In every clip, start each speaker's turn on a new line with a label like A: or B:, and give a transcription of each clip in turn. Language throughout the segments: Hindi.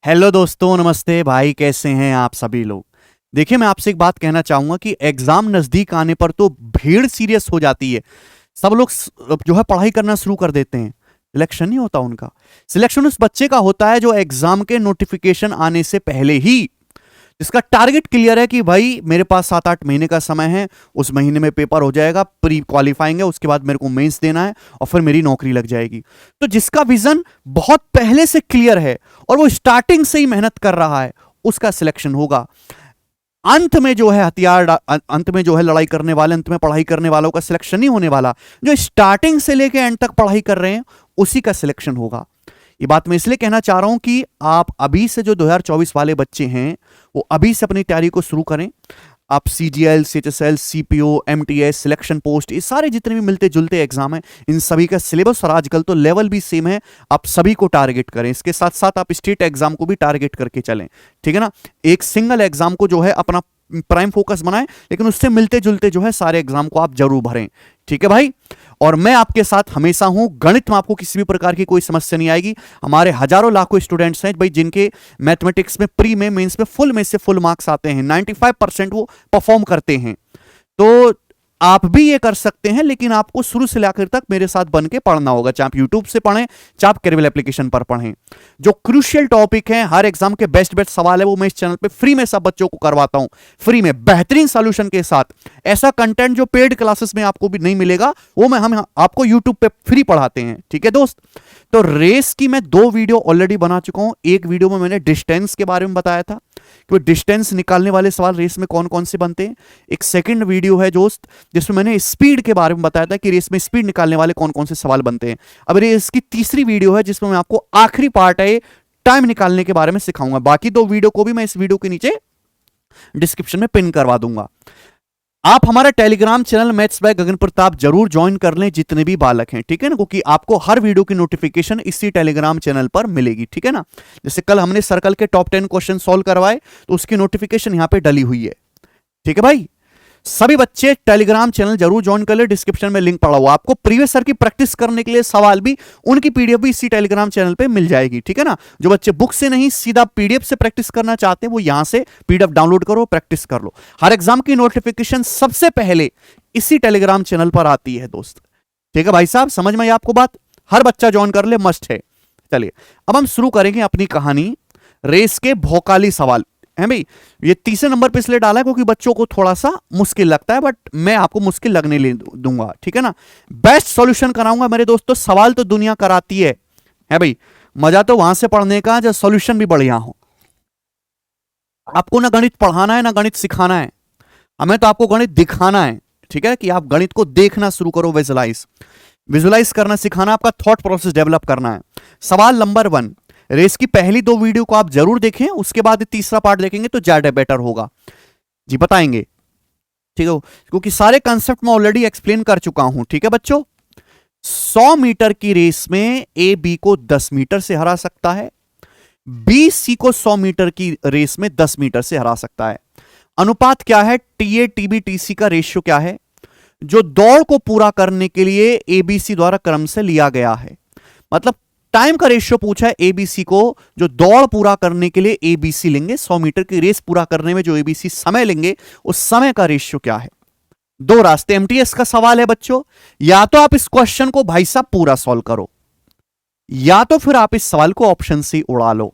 A: हेलो दोस्तों, नमस्ते भाई, कैसे हैं आप सभी लोग। देखिए, मैं आपसे एक बात कहना चाहूंगा कि एग्जाम नजदीक आने पर तो भीड़ सीरियस हो जाती है। सब लोग जो है पढ़ाई करना शुरू कर देते हैं। सिलेक्शन नहीं होता उनका। सिलेक्शन उस बच्चे का होता है जो एग्जाम के नोटिफिकेशन आने से पहले ही, जिसका टारगेट क्लियर है कि भाई मेरे पास 7-8 महीने का समय है, उस महीने में पेपर हो जाएगा, प्री क्वालिफाइंग है, उसके बाद मेरे को मेंस देना है और फिर मेरी नौकरी लग जाएगी। तो जिसका विजन बहुत पहले से क्लियर है और वो स्टार्टिंग से ही मेहनत कर रहा है, उसका सिलेक्शन होगा। अंत में जो है अंत में जो है लड़ाई करने वाले, अंत में पढ़ाई करने वालों का सिलेक्शन नहीं होने वाला। जो स्टार्टिंग से लेकर एंड तक पढ़ाई कर रहे हैं उसी का सिलेक्शन होगा। ये बात मैं इसलिए कहना चाह रहा हूं कि आप अभी से जो 2024 वाले बच्चे हैं वो अभी से अपनी तैयारी को शुरू करें। आप CGL, CHSL, CPO, MTS, selection post, ये सारे जितने भी मिलते जुलते एग्जाम हैं, इन सभी का सिलेबस और आजकल तो लेवल भी सेम है, आप सभी को टारगेट करें। इसके साथ साथ आप स्टेट एग्जाम को भी टारगेट करके चलें, ठीक है ना। एक सिंगल एग्जाम को जो है अपना प्राइम फोकस बनाएं, लेकिन उससे मिलते जुलते जो है सारे एग्जाम को आप जरूर भरें, ठीक है भाई। और मैं आपके साथ हमेशा हूं। गणित में आपको किसी भी प्रकार की कोई समस्या नहीं आएगी। हमारे हजारों लाखों स्टूडेंट्स हैं भाई जिनके मैथमेटिक्स में प्री में, मेंस में फुल में से फुल मार्क्स आते हैं। 95% वो परफॉर्म करते हैं। तो आप भी ये कर सकते हैं, लेकिन आपको शुरू से लेकर तक मेरे साथ बन के पढ़ना होगा। चाहे आप यूट्यूब से पढ़ें, चाहे आप कैरवेल एप्लीकेशन पर पढ़ें। जो क्रूशियल टॉपिक है, हर एग्जाम के बेस्ट बेस्ट सवाल है, वो मैं इस चैनल पे फ्री में सब बच्चों को करवाता हूं, फ्री में बेहतरीन सॉल्यूशन के साथ। ऐसा कंटेंट जो पेड क्लासेस में आपको भी नहीं मिलेगा, वो हम आपको यूट्यूब पे फ्री पढ़ाते हैं, ठीक है दोस्त। तो रेस की मैं 2 वीडियो ऑलरेडी बना चुका हूं। एक वीडियो में मैंने डिस्टेंस के बारे में बताया था कि डिस्टेंस निकालने वाले सवाल रेस में कौन कौन से बनते हैं। एक सेकंड वीडियो है दोस्त जिसमें मैंने स्पीड के बारे में बताया था कि रेस में स्पीड निकालने वाले कौन कौन से सवाल बनते हैं। अब रेस की तीसरी वीडियो है जिसमें मैं आपको आखिरी पार्ट है टाइम निकालने के बारे में सिखाऊंगा। बाकी 2 वीडियो को भी मैं इस वीडियो के नीचे डिस्क्रिप्शन में पिन करवा दूंगा। आप हमारा टेलीग्राम चैनल मैथ्स बाय गगन प्रताप जरूर ज्वाइन कर लें, जितने भी बालक हैं, ठीक है ना, क्योंकि आपको हर वीडियो की नोटिफिकेशन इसी टेलीग्राम चैनल पर मिलेगी, ठीक है ना। जैसे कल हमने सर्कल के टॉप 10 क्वेश्चन सॉल्व करवाए, तो उसकी नोटिफिकेशन यहां पे डली हुई है, ठीक है भाई। सभी बच्चे टेलीग्राम चैनल जरूर ज्वाइन कर ले, डिस्क्रिप्शन में लिंक पड़ा हुआ। आपको प्रीवियस सर की प्रैक्टिस करने के लिए सवाल भी, उनकी पीडीएफ भी इसी टेलीग्राम चैनल पे मिल जाएगी, ठीक है ना। जो बच्चे बुक से नहीं सीधा पीडीएफ से प्रैक्टिस करना चाहते हैं, वो यहां से पीडीएफ डाउनलोड करो, प्रैक्टिस कर लो। हर एग्जाम की नोटिफिकेशन सबसे पहले इसी टेलीग्राम चैनल पर आती है दोस्त, ठीक है भाई साहब। समझ में आई आपको बात? हर बच्चा ज्वाइन कर ले, मस्ट है। चलिए अब हम शुरू करेंगे अपनी कहानी। रेस के भौकाली सवाल है भाई। ये तीसरे नंबर पे इसलिए डाला है क्योंकि बच्चों को थोड़ा सा मुश्किल लगता है, बट मैं आपको मुश्किल लगने ले दूंगा, ठीक है ना। बेस्ट सॉल्यूशन कराऊंगा मेरे दोस्तों। सवाल तो दुनिया कराती है भाई, मजा तो वहां से पढ़ने का जब सॉल्यूशन भी बढ़िया हो। आपको ना गणित पढ़ाना है ना गणित सिखाना है, हमें तो आपको गणित दिखाना है, ठीक है, कि आप गणित को देखना शुरू करो। विजुलाइज करना सिखाना, आपका थॉट प्रोसेस डेवलप करना है। सवाल नंबर 1, रेस की पहली 2 वीडियो को आप जरूर देखें, उसके बाद तीसरा पार्ट देखेंगे तो ज्यादा बेटर होगा जी, बताएंगे, ठीक है, क्योंकि सारे कंसेप्ट मैं ऑलरेडी एक्सप्लेन कर चुका हूं, ठीक है बच्चों। 100 मीटर की रेस में ए बी को 10 मीटर से हरा सकता है, बी सी को 100 मीटर की रेस में 10 मीटर से हरा सकता है। अनुपात क्या है? टीए टीबी टीसी का रेशियो क्या है जो दौड़ को पूरा करने के लिए एबीसी द्वारा क्रम से लिया गया है। मतलब टाइम का रेशियो पूछा है एबीसी को, जो दौड़ पूरा करने के लिए एबीसी लेंगे, 100 मीटर की रेस पूरा करने में जो एबीसी समय लेंगे, उस समय का रेशियो क्या है। 2 रास्ते, एमटीएस का सवाल है बच्चों। या तो आप इस क्वेश्चन को भाई साहब पूरा सॉल्व करो, या तो फिर आप इस सवाल को ऑप्शन से उड़ा लो।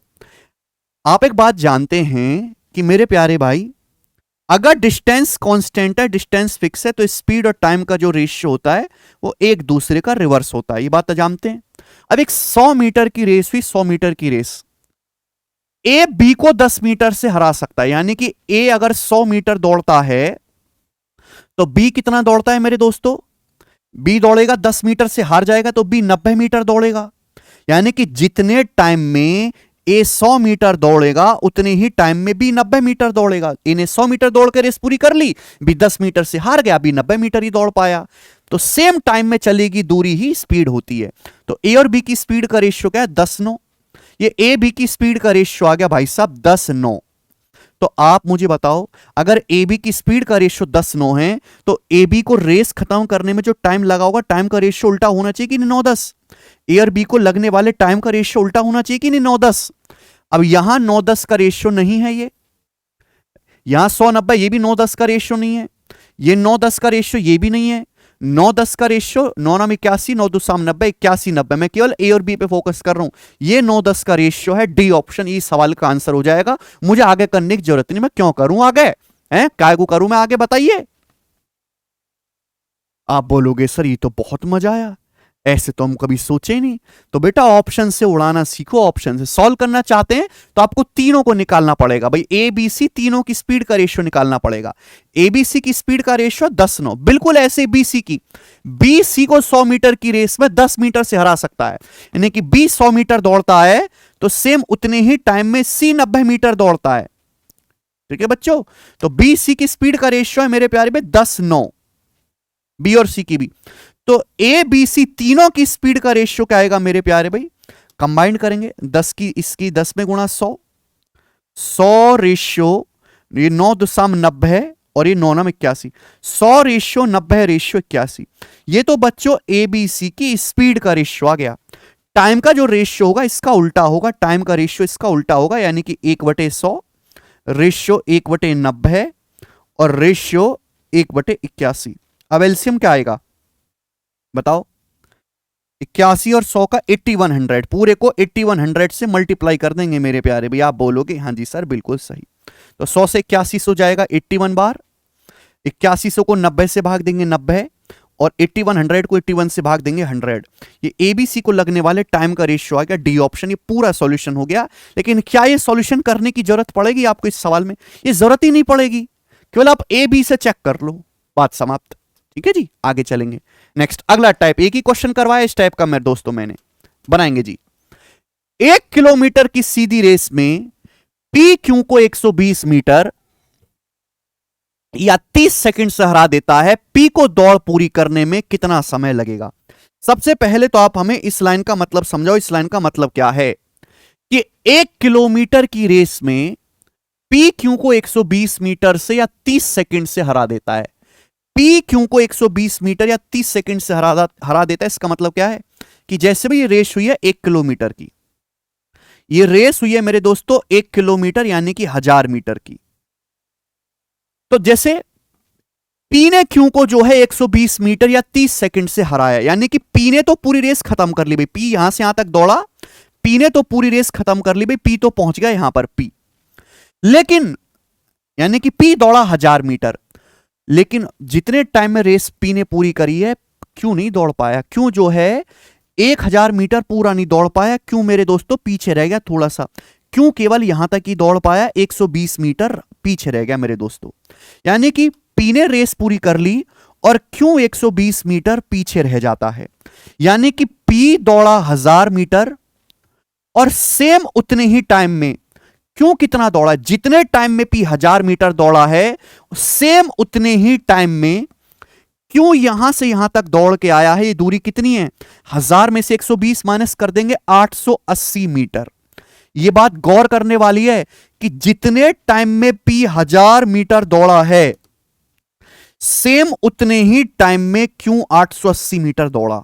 A: आप एक बात जानते हैं कि मेरे प्यारे भाई, अगर डिस्टेंस कांस्टेंट है, डिस्टेंस फिक्स है, तो स्पीड और टाइम का जो रेशियो होता है वो एक दूसरे का रिवर्स होता है। ये बात तो जानते हैं। अब एक 100 मीटर की रेस हुई, 100 मीटर की रेस, ए बी को 10 मीटर से हरा सकता है। यानी कि ए अगर 100 मीटर दौड़ता है तो बी कितना दौड़ता है मेरे दोस्तों? बी दौड़ेगा 10 मीटर से हार जाएगा तो बी 90 मीटर दौड़ेगा। यानी कि जितने टाइम में ए 100 मीटर दौड़ेगा उतने ही टाइम में बी 90 मीटर दौड़ेगा। इन्हें 100 मीटर दौड़ के रेस पूरी कर ली, बी 10 मीटर से हार गया, बी 90 मीटर ही दौड़ पाया। तो सेम टाइम में चलेगी दूरी ही स्पीड होती है। तो ए और बी की स्पीड का रेशियो क्या है? 10-9। ये ए बी की स्पीड का रेशियो आ गया भाई साहब 10-9। तो आप मुझे बताओ, अगर ए बी की स्पीड का रेशियो 10-9 है तो ए बी को रेस खत्म करने में जो टाइम लगा होगा, टाइम का रेशियो उल्टा होना चाहिए कि नहीं 9-10। ए और बी को लगने वाले टाइम का रेशियो उल्टा होना चाहिए कि नहीं 9-10। अब यहां 9-10 का रेशियो नहीं है, ये यहां 100-90, ये भी 9-10 का रेशियो नहीं है, ये 9-10 का रेशियो ये भी नहीं है, 9-10 का रेशियो 9-9-81, 9-2-90, 81-90। मैं केवल ए और बी पे फोकस कर रहा हूं, ये 9-10 का रेशियो है। डी ऑप्शन इस सवाल का आंसर हो जाएगा। मुझे आगे करने की जरूरत नहीं, मैं क्यों करूं आगे, हैं काय को करूं मैं आगे, बताइए। आप बोलोगे सर ये तो बहुत मजा आया, ऐसे तो हम कभी सोचे ही नहीं। तो बेटा ऑप्शन से उड़ाना सीखो, ऑप्शन से सॉल्व करना चाहते हैं तो आपको तीनों को निकालना पड़ेगा भाई, ए बी सी तीनों की स्पीड का रेशियो निकालना पड़ेगा। ए बी सी की स्पीड का रेशियो 10-9, बिल्कुल ऐसे बी सी की, बी सी को 100 मीटर की रेस में 10 मीटर से हरा सकता है, यानी कि बी 100 मीटर दौड़ता है तो सेम उतने ही टाइम में सी 90 मीटर दौड़ता है। ठीक है बच्चों, तो बी सी की स्पीड का रेशियो है मेरे प्यारे में 10-9, बी और सी की भी। तो ए बी सी तीनों की स्पीड का रेशियो क्या आएगा मेरे प्यारे भाई, कंबाइंड करेंगे 10 की इसकी 10 में गुणा 100 रेशियो, ये 9-90 है और ये 9-81, 100 रेशियो 90 रेशियो 81। ये तो बच्चों ए बी सी की स्पीड का रेशियो आ गया। टाइम का जो रेशियो होगा इसका उल्टा होगा, टाइम का रेशियो इसका उल्टा होगा, यानी कि 1/100 रेशियो 1/90 और रेशियो 1/81। अब एलसीएम क्या आएगा बताओ, 81 और 100 का 8100, पूरे को 8100 से मल्टीप्लाई कर देंगे मेरे प्यारे भैया। आप बोलोगे हाँ जी सर बिल्कुल सही, तो 100 से 81 हो जाएगा 81 बार, 8100 को 90 से भाग देंगे 90, और 8100 को 81 से भाग देंगे 100। ये एबीसी को लगने वाले टाइम का रेशियो आ गया, डी ऑप्शन। ये पूरा सॉल्यूशन हो गया। लेकिन क्या ये सॉल्यूशन करने की जरूरत पड़ेगी आपको इस सवाल में? ये जरूरत ही नहीं पड़ेगी, केवल आप ए बी से चेक कर लो, बात समाप्त। ठीक है जी, आगे चलेंगे। नेक्स्ट अगला टाइप, एक ही क्वेश्चन करवाया इस टाइप का मेरे दोस्तों मैंने, बनाएंगे जी। 1 किलोमीटर की सीधी रेस में पी क्यू को 120 मीटर या 30 सेकंड से हरा देता है, पी को दौड़ पूरी करने में कितना समय लगेगा? सबसे पहले तो आप हमें इस लाइन का मतलब समझाओ। इस लाइन का मतलब क्या है कि 1 किलोमीटर की रेस में पी क्यू को 120 मीटर से या 30 सेकंड से हरा देता है। पी क्यू को 120 मीटर या 30 सेकंड से हरा देता है। इसका मतलब क्या है कि जैसे भी ये रेस हुई है 1 किलोमीटर की, ये रेस हुई है मेरे दोस्तों 1 किलोमीटर यानी कि 1000 मीटर की। तो जैसे पी ने क्यू को जो है 120 मीटर या 30 सेकंड से हराया, यानी कि पी ने तो पूरी रेस खत्म कर ली भाई। पी यहां से यहां तक दौड़ा, पी ने तो पूरी रेस खत्म कर ली भाई, पी तो पहुंच गया यहां पर पी। लेकिन यानी कि पी दौड़ा 1000 मीटर, लेकिन जितने टाइम में रेस पी ने पूरी करी है क्यों नहीं दौड़ पाया। क्यों जो है 1000 मीटर पूरा नहीं दौड़ पाया। क्यों मेरे दोस्तों पीछे रह गया थोड़ा सा। क्यों केवल यहां तक ही दौड़ पाया, 120 मीटर पीछे रह गया मेरे दोस्तों। यानी कि पी ने रेस पूरी कर ली और क्यों 120 मीटर पीछे रह जाता है। यानी कि पी दौड़ा 1000 मीटर और सेम उतने ही टाइम में क्यों कितना दौड़ा, जितने टाइम में पी 1000 मीटर दौड़ा है सेम उतने ही टाइम में क्यों यहां से यहां तक दौड़ के आया है। ये दूरी कितनी है, 1000 में से 120 माइनस कर देंगे 880 मीटर। ये बात गौर करने वाली है कि जितने टाइम में पी 1000 मीटर दौड़ा है सेम उतने ही टाइम में क्यों 880 मीटर दौड़ा।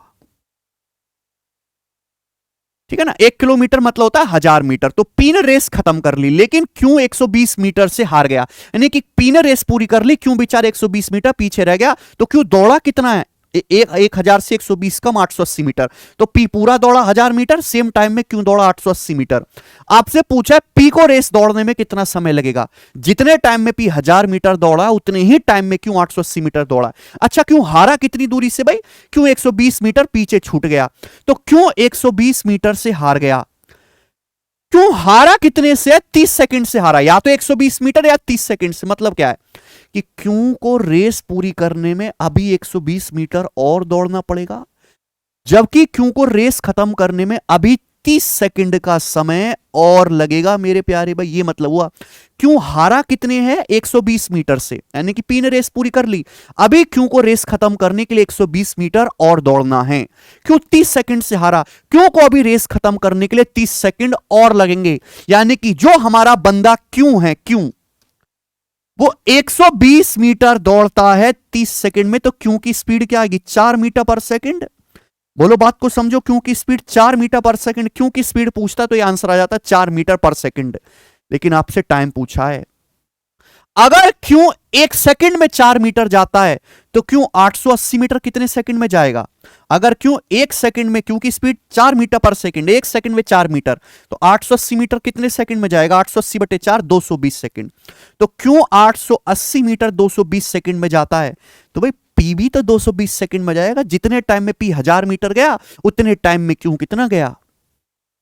A: ठीक है ना, 1 किलोमीटर मतलब होता है 1000 मीटर। तो पी ने रेस खत्म कर ली, लेकिन क्यों 120 मीटर से हार गया। यानी कि पी ने रेस पूरी कर ली, क्यों बेचारा 120 मीटर पीछे रह गया। तो क्यों दौड़ा कितना है, 1000 से 120 कम 880 मीटर। तो पी पूरा दौड़ा 1000 मीटर, सेम टाइम में क्यों दौड़ा 880 मीटर। आपसे पूछा है पी को रेस दौड़ने में कितना समय लगेगा। जितने टाइम में पी 1000 मीटर दौड़ा उतने ही टाइम में क्यों 880 मीटर दौड़ा। अच्छा क्यों हारा कितनी दूरी से भाई, क्यों 120 मीटर पीछे छूट गया। तो क्यों 120 मीटर से हार गया, क्यों हारा कितने से, 30 सेकंड से हारा। या तो 120 मीटर या 30 सेकंड से। मतलब क्या है कि क्यों को रेस पूरी करने में अभी 120 मीटर और दौड़ना पड़ेगा, जबकि क्यों को रेस खत्म करने में अभी 30 सेकंड का समय और लगेगा मेरे प्यारे भाई। ये मतलब हुआ क्यों हारा कितने हैं 120 मीटर से, यानी कि पी ने रेस पूरी कर ली, अभी क्यों को रेस खत्म करने के लिए 120 मीटर और दौड़ना है। क्यों 30 सेकंड से हारा, क्यों को अभी रेस खत्म करने के लिए 30 सेकंड और लगेंगे। यानी कि जो हमारा बंदा क्यों है, क्यों वो 120 मीटर दौड़ता है 30 सेकंड में, तो क्यों की स्पीड क्या आएगी 4 मीटर पर सेकंड। बोलो बात को समझो, क्यू की स्पीड 4 मीटर पर सेकंड, क्यू की स्पीड पूछता तो ये आंसर आ जाता 4 मीटर पर सेकंड, लेकिन आपसे टाइम पूछा है। अगर क्यू 1 सेकंड में 4 मीटर जाता है तो क्यू 880 मीटर कितने सेकंड में जाएगा? अगर क्यू 1 सेकंड में, क्यू की स्पीड 4 मीटर पर सेकंड, 1 सेकंड में 4 मीटर, तो 880 मीटर कितने सेकंड में जाएगा? 880 बटे 4, 220 सेकंड। तो क्यू 880 मीटर 220 सेकंड में जाता है, तो भाई पी भी तो 220 सेकंड में जाएगा। जितने टाइम में पी 1000 मीटर गया, उतने टाइम में क्यू कितना गया?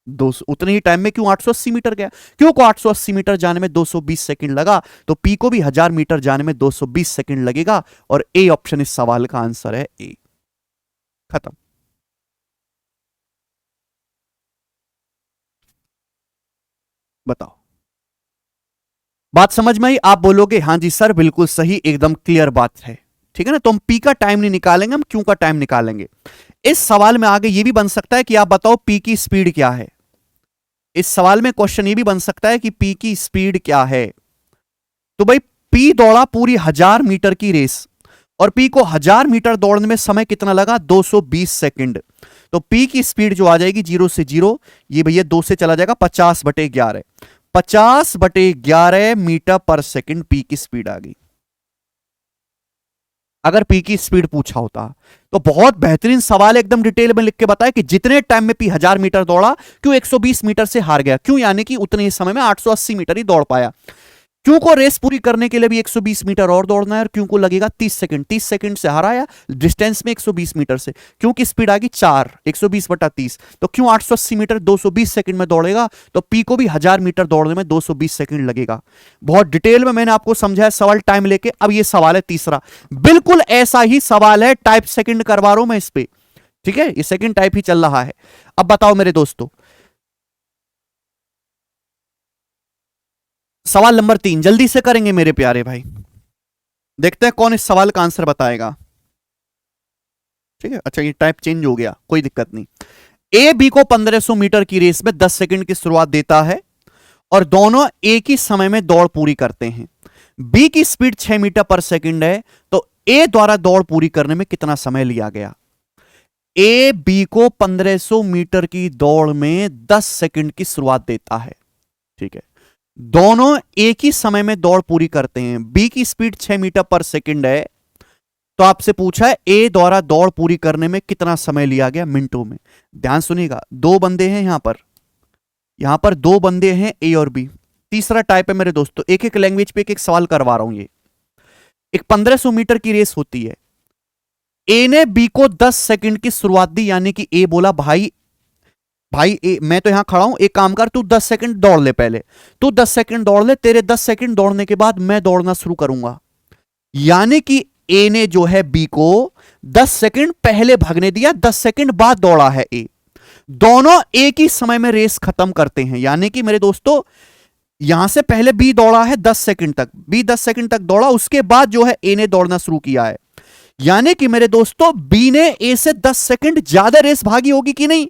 A: 200। उतने ही टाइम में क्यों 880 मीटर गया? क्यों को 880 मीटर जाने में 220 सेकंड लगा, तो पी को भी 1000 मीटर जाने में 220 सेकंड लगेगा। और ए ऑप्शन इस सवाल का आंसर है ए। खत्म। बताओ, बात समझ में आई? आप बोलोगे हाँ जी सर बिल्कुल सही, एकदम क्लियर बात है, ठीक है ना। तो हम पी का टाइम नहीं निकालेंगे, हम क्यू का टाइम निकालेंगे। इस सवाल में आगे ये भी बन सकता है कि आप बताओ पी की स्पीड क्या है। इस सवाल में क्वेश्चन ये भी बन सकता है कि पी की स्पीड क्या है। तो भाई पी दौड़ा पूरी 1000 मीटर की रेस, और पी को 1000 मीटर दौड़ने में समय कितना लगा? 220 सेकंड। तो पी की स्पीड जो आ जाएगी 0 से 0, ये भैया 2 से चला जाएगा, 50/11। 50/11 मीटर पर सेकंड पी की स्पीड आ गई। अगर पी की स्पीड पूछा होता तो बहुत बेहतरीन सवाल है, एकदम डिटेल में लिख के बताया कि जितने टाइम में पी 1000 मीटर दौड़ा, क्यों 120 मीटर से हार गया, क्यों यानी कि उतने ही समय में 880 मीटर ही दौड़ पाया। क्यों को रेस पूरी करने के लिए भी 120 मीटर और दौड़ना है, और क्यों को लगेगा 30 सेकंड। 30 सेकंड से हराया डिस्टेंस में 120 मीटर से। क्यों की स्पीड आ गई 4, 120/30, तो क्यों 880 मीटर 220 सेकंड में दौड़ेगा, तो पी को भी 1000 मीटर दौड़ने में 220 सेकंड लगेगा। बहुत डिटेल में मैंने आपको समझाया सवाल टाइम लेके। अब ये सवाल है तीसरा, बिल्कुल ऐसा ही सवाल है, टाइप सेकंड करवा रहा हूं मैं इस पे, ठीक है, ये सेकंड टाइप ही चल रहा है। अब बताओ मेरे दोस्तों, सवाल नंबर 3 जल्दी से करेंगे मेरे प्यारे भाई। देखते हैं कौन इस सवाल का आंसर बताएगा, ठीक है। अच्छा ये टाइप चेंज हो गया, कोई दिक्कत नहीं। ए बी को 1500 मीटर की रेस में 10 सेकंड की शुरुआत देता है, और दोनों एक ही समय में दौड़ पूरी करते हैं। बी की स्पीड 6 मीटर पर सेकंड है, तो ए द्वारा दौड़ पूरी करने में कितना समय लिया गया? ए बी को 1500 मीटर की दौड़ में 10 सेकंड की शुरुआत देता है, ठीक है। दोनों एक ही समय में दौड़ पूरी करते हैं। बी की स्पीड 6 मीटर पर सेकंड है, तो आपसे पूछा है ए द्वारा दौड़ पूरी करने में कितना समय लिया गया मिनटों में। ध्यान सुनिएगा, दो बंदे हैं यहां पर दो बंदे हैं ए और बी। तीसरा टाइप है मेरे दोस्तों, एक एक लैंग्वेज पे एक एक सवाल करवा रहा हूं। ये एक 1500 मीटर की रेस होती है, ए ने बी को 10 सेकंड की शुरुआत दी, यानी कि ए बोला भाई भाई मैं तो यहां खड़ा हूं, एक काम कर, तू 10 सेकंड दौड़ ले, पहले तू 10 सेकंड दौड़ ले, तेरे 10 सेकंड दौड़ने के बाद मैं दौड़ना शुरू करूंगा। यानी कि ए ने जो है बी को 10 सेकंड पहले भागने दिया, 10 सेकंड बाद दौड़ा है ए। दोनों एक ही समय में रेस खत्म करते हैं, यानी कि मेरे दोस्तों यहां से पहले बी दौड़ा है 10 सेकंड तक, बी 10 सेकंड तक दौड़ा, उसके बाद जो है ए ने दौड़ना शुरू किया है। यानी कि मेरे दोस्तों बी ने ए से 10 सेकंड ज्यादा रेस भागी होगी कि नहीं?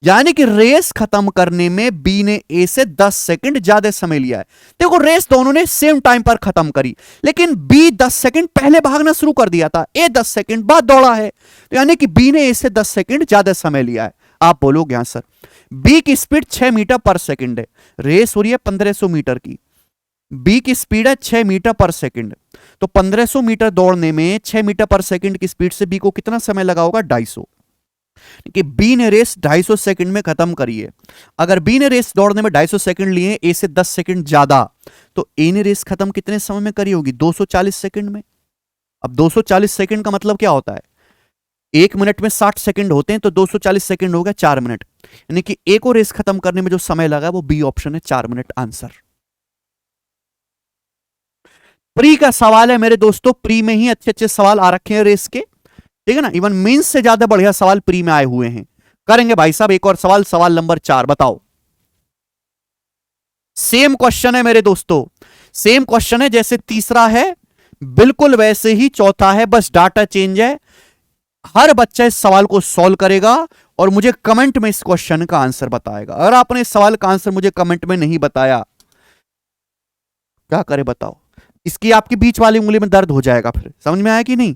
A: यानी कि रेस खत्म करने में बी ने ए से 10 सेकंड ज्यादा समय लिया है। देखो रेस दोनों ने सेम टाइम पर खत्म करी, लेकिन बी 10 सेकंड पहले भागना शुरू कर दिया था, ए 10 सेकंड बाद दौड़ा है, तो यानी कि बी ने ए से 10 सेकंड ज्यादा समय लिया है। आप बोलोगे यहां सर बी की स्पीड 6 मीटर पर सेकंड है, रेस हो रही है 1500 मीटर की, बी की स्पीड है 6 मीटर पर सेकंड, तो 1500 मीटर दौड़ने में 6 मीटर पर सेकंड की स्पीड से बी को कितना समय लगा होगा? 250। कि बी ने रेस 250 सेकंड में खत्म करी है। अगर बी ने रेस दौड़ने में 250 सेकंड लिए, ए से 10 सेकंड ज्यादा, तो ए ने रेस खत्म कितने समय में करी होगी? 240 सेकंड में। अब 240 सेकंड का मतलब क्या होता है? 1 मिनट में 60 सेकंड होते हैं, तो 240 सेकंड हो गया 4 मिनट, यानी कि ए को रेस खत्म करने में जो समय लगा वो बी ऑप्शन है, 4 मिनट आंसर। प्री का सवाल है मेरे दोस्तों, प्री में ही अच्छे अच्छे सवाल आ रखे हैं रेस के, ठीक है ना। इवन मीन्स से ज्यादा बढ़िया सवाल प्री में आए हुए हैं। करेंगे भाई साहब एक और सवाल, सवाल नंबर 4 बताओ। सेम क्वेश्चन है मेरे दोस्तों, सेम क्वेश्चन है जैसे तीसरा है, बिल्कुल वैसे ही चौथा है, बस डाटा चेंज है। हर बच्चा इस सवाल को सॉल्व करेगा और मुझे कमेंट में इस क्वेश्चन का आंसर बताएगा। अगर आपने इस सवाल का आंसर मुझे कमेंट में नहीं बताया, क्या करे बताओ? इसकी आपकी बीच वाली उंगली में दर्द हो जाएगा, फिर समझ में आया कि नहीं?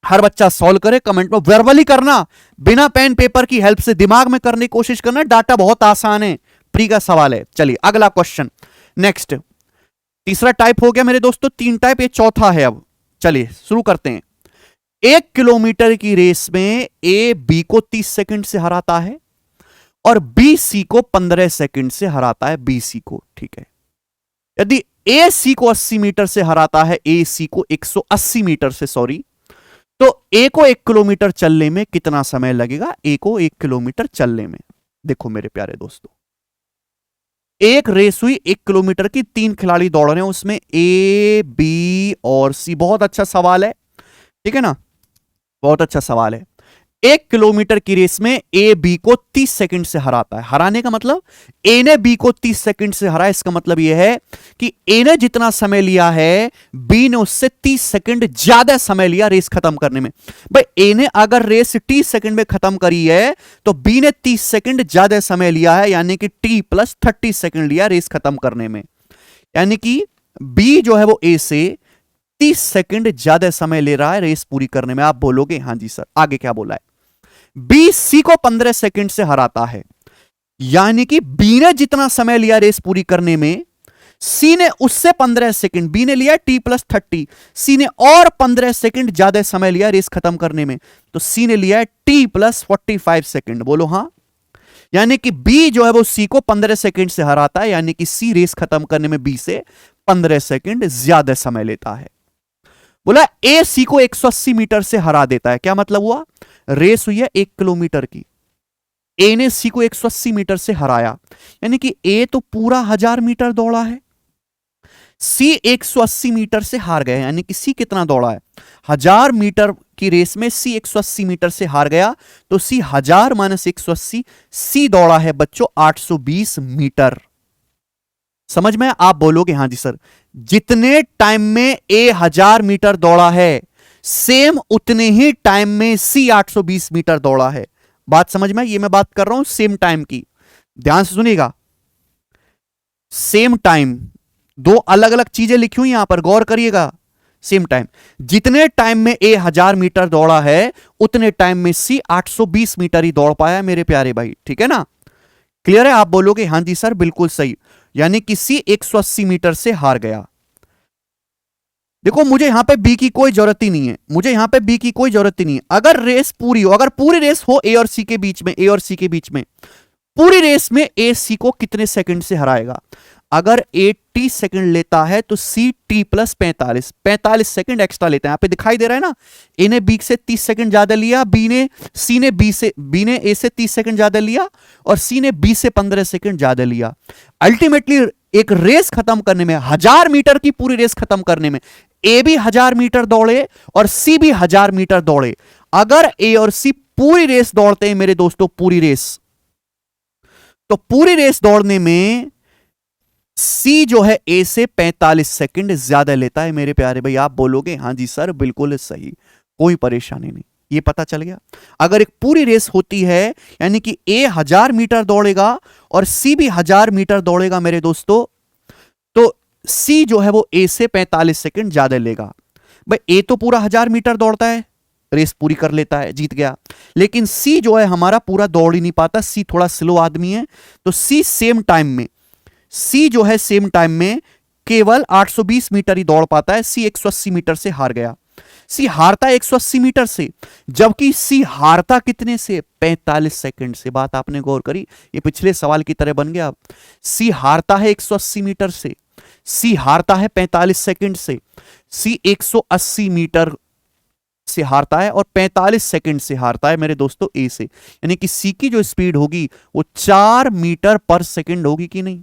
A: हर बच्चा सॉल्व करे, कमेंट में वर्बली करना, बिना पेन पेपर की हेल्प से दिमाग में करने की कोशिश करना। डाटा बहुत आसान है, प्री का सवाल है। चलिए अगला क्वेश्चन। नेक्स्ट, तीसरा टाइप हो गया मेरे दोस्तों, 3 टाइप, ये चौथा है। अब चलिए शुरू करते हैं। 1 किलोमीटर की रेस में ए बी को 30 सेकंड से हराता है और बी सी को 15 सेकंड से हराता है, बी सी को। ठीक है, यदि ए सी को 80 मीटर से हराता है, ए सी को 180 मीटर से, सॉरी, तो ए को 1 किलोमीटर चलने में कितना समय लगेगा? ए को 1 किलोमीटर चलने में। देखो मेरे प्यारे दोस्तों, एक रेस हुई 1 किलोमीटर की, 3 खिलाड़ी दौड़ रहे हैं, उसमें ए बी और सी। बहुत अच्छा सवाल है, ठीक है ना, बहुत अच्छा सवाल है। 1 किलोमीटर की रेस में ए बी को 30 सेकंड से हराता है। हराने का मतलब ए ने बी को 30 सेकंड से हराया, इसका मतलब यह है कि ए ने जितना समय लिया है, बी ने उससे 30 सेकंड ज्यादा समय लिया रेस खत्म करने में। भाई ए ने अगर रेस 30 सेकंड में खत्म करी है तो बी ने 30 सेकंड ज्यादा समय लिया है, यानी कि टी प्लस 30 सेकंड लिया रेस खत्म करने में। यानी कि बी जो है वो ए से 30 सेकंड ज्यादा समय ले रहा है रेस पूरी करने में। आप बोलोगे हां जी सर, आगे क्या बोला है? बी सी को 15 सेकंड से हराता है, यानी कि बी ने जितना समय लिया रेस पूरी करने में, सी ने उससे 15 सेकंड, बी ने लिया टी प्लस 30, सी ने और 15 सेकंड ज्यादा समय लिया रेस खत्म करने में, तो सी ने लिया टी प्लस 45 सेकंड। बोलो हां। यानी कि बी जो है वो सी को 15 सेकंड से हराता है, यानी कि सी रेस खत्म करने में बी से 15 सेकंड ज्यादा समय लेता है। बोला ए सी को 180 मीटर से हरा देता है। क्या मतलब हुआ? रेस हुई है 1 किलोमीटर की, ए ने सी को 180 मीटर से हराया, यानी कि ए तो पूरा 1000 मीटर दौड़ा है, सी 180 मीटर से हार गया, यानी कि सी कितना दौड़ा है? 1000 मीटर की रेस में सी 180 मीटर से हार गया, तो सी 1000 माइनस 180, सी दौड़ा है बच्चों 820 मीटर। समझ में? आप बोलोगे हां जी सर, जितने टाइम में ए 1000 मीटर दौड़ा है, सेम उतने ही टाइम में सी 820 मीटर दौड़ा है। बात समझ में? ये मैं बात कर रहा हूं सेम टाइम की, ध्यान से सुनिएगा। सेम टाइम, दो अलग अलग चीजें लिखी हुई यहां पर, गौर करिएगा। सेम टाइम, जितने टाइम में ए 1000 मीटर दौड़ा है, उतने टाइम में सी 820 मीटर ही दौड़ पाया मेरे प्यारे भाई। ठीक है ना? क्लियर है? आप बोलोगे हां जी सर बिल्कुल सही, यानी कि सी 180 मीटर से हार गया। देखो मुझे यहां पे बी की कोई जरूरत ही नहीं है, मुझे यहां पे बी की कोई जरूरत ही नहीं है। अगर रेस पूरी हो, अगर पूरी रेस हो ए और सी के बीच में, ए और सी के बीच में, पूरी रेस में ए सी को कितने सेकंड से हराएगा? अगर ए 30 सेकंड लेता है तो C T plus 45 second extra लेता है। यहां पे दिखाई दे रहा है ना, ए ने बी से 30 सेकंड ज्यादा लिया, बी ने ए से 30 सेकंड ज्यादा लिया और सी ने बी से 15 सेकंड ज्यादा लिया। अल्टीमेटली एक रेस खत्म करने में, 1000 मीटर की पूरी रेस खत्म करने में, ए भी 1000 मीटर दौड़े और सी भी 1000 मीटर दौड़े। अगर ए और सी पूरी रेस दौड़ते हैं मेरे दोस्तों, पूरी रेस, तो पूरी रेस दौड़ने में सी जो है ए से 45 सेकंड ज्यादा लेता है मेरे प्यारे भाई। आप बोलोगे हां जी सर बिल्कुल सही, कोई परेशानी नहीं। ये पता चल गया। अगर एक पूरी रेस होती है, यानी कि ए 1000 मीटर दौड़ेगा और सी भी 1000 मीटर दौड़ेगा मेरे दोस्तों, तो सी जो है वो ए से 45 सेकंड ज्यादा लेगा। भाई ए तो पूरा 1000 मीटर दौड़ता है, रेस पूरी कर लेता है, जीत गया। लेकिन सी जो है हमारा पूरा दौड़ ही नहीं पाता, सी थोड़ा स्लो आदमी है, तो सी सेम टाइम में, सी जो है सेम टाइम में केवल 820 मीटर ही दौड़ पाता है। सी 180 मीटर से हार गया। सी हारता है 180 मीटर से, जबकि सी हारता कितने से? 45 सेकंड से। बात आपने गौर करी? ये पिछले सवाल की तरह बन गया। सी हारता है 180 मीटर से, सी हारता है 45 सेकंड से, सी 180 मीटर से हारता है और 45 सेकंड से हारता है मेरे दोस्तों ए से। यानी कि सी की जो स्पीड होगी वो 4 मीटर पर सेकंड होगी कि नहीं?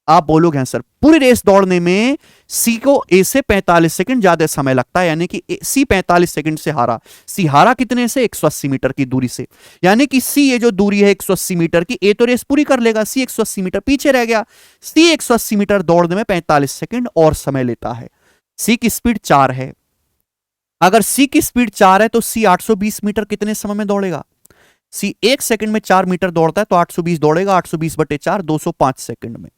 A: आप बोलोगे हैं सर, पूरी रेस दौड़ने में सी को ए से 45 सेकंड ज्यादा समय लगता है, यानी कि सी 45 सेकंड से हारा। सी हारा कितने से? 180 मीटर की दूरी से। यानी कि सी ये जो दूरी है 180 मीटर की, ए तो रेस पूरी कर लेगा, सी 180 मीटर पीछे रह गया। सी 180 मीटर दौड़ने में 45 सेकंड और समय लेता है। सी की स्पीड 4 है। अगर सी की स्पीड 4 है तो सी 820 मीटर कितने समय में दौड़ेगा? सी 1 सेकंड में 4 मीटर दौड़ता है, तो 820 दौड़ेगा, 820 बटे 4 205 सेकंड में।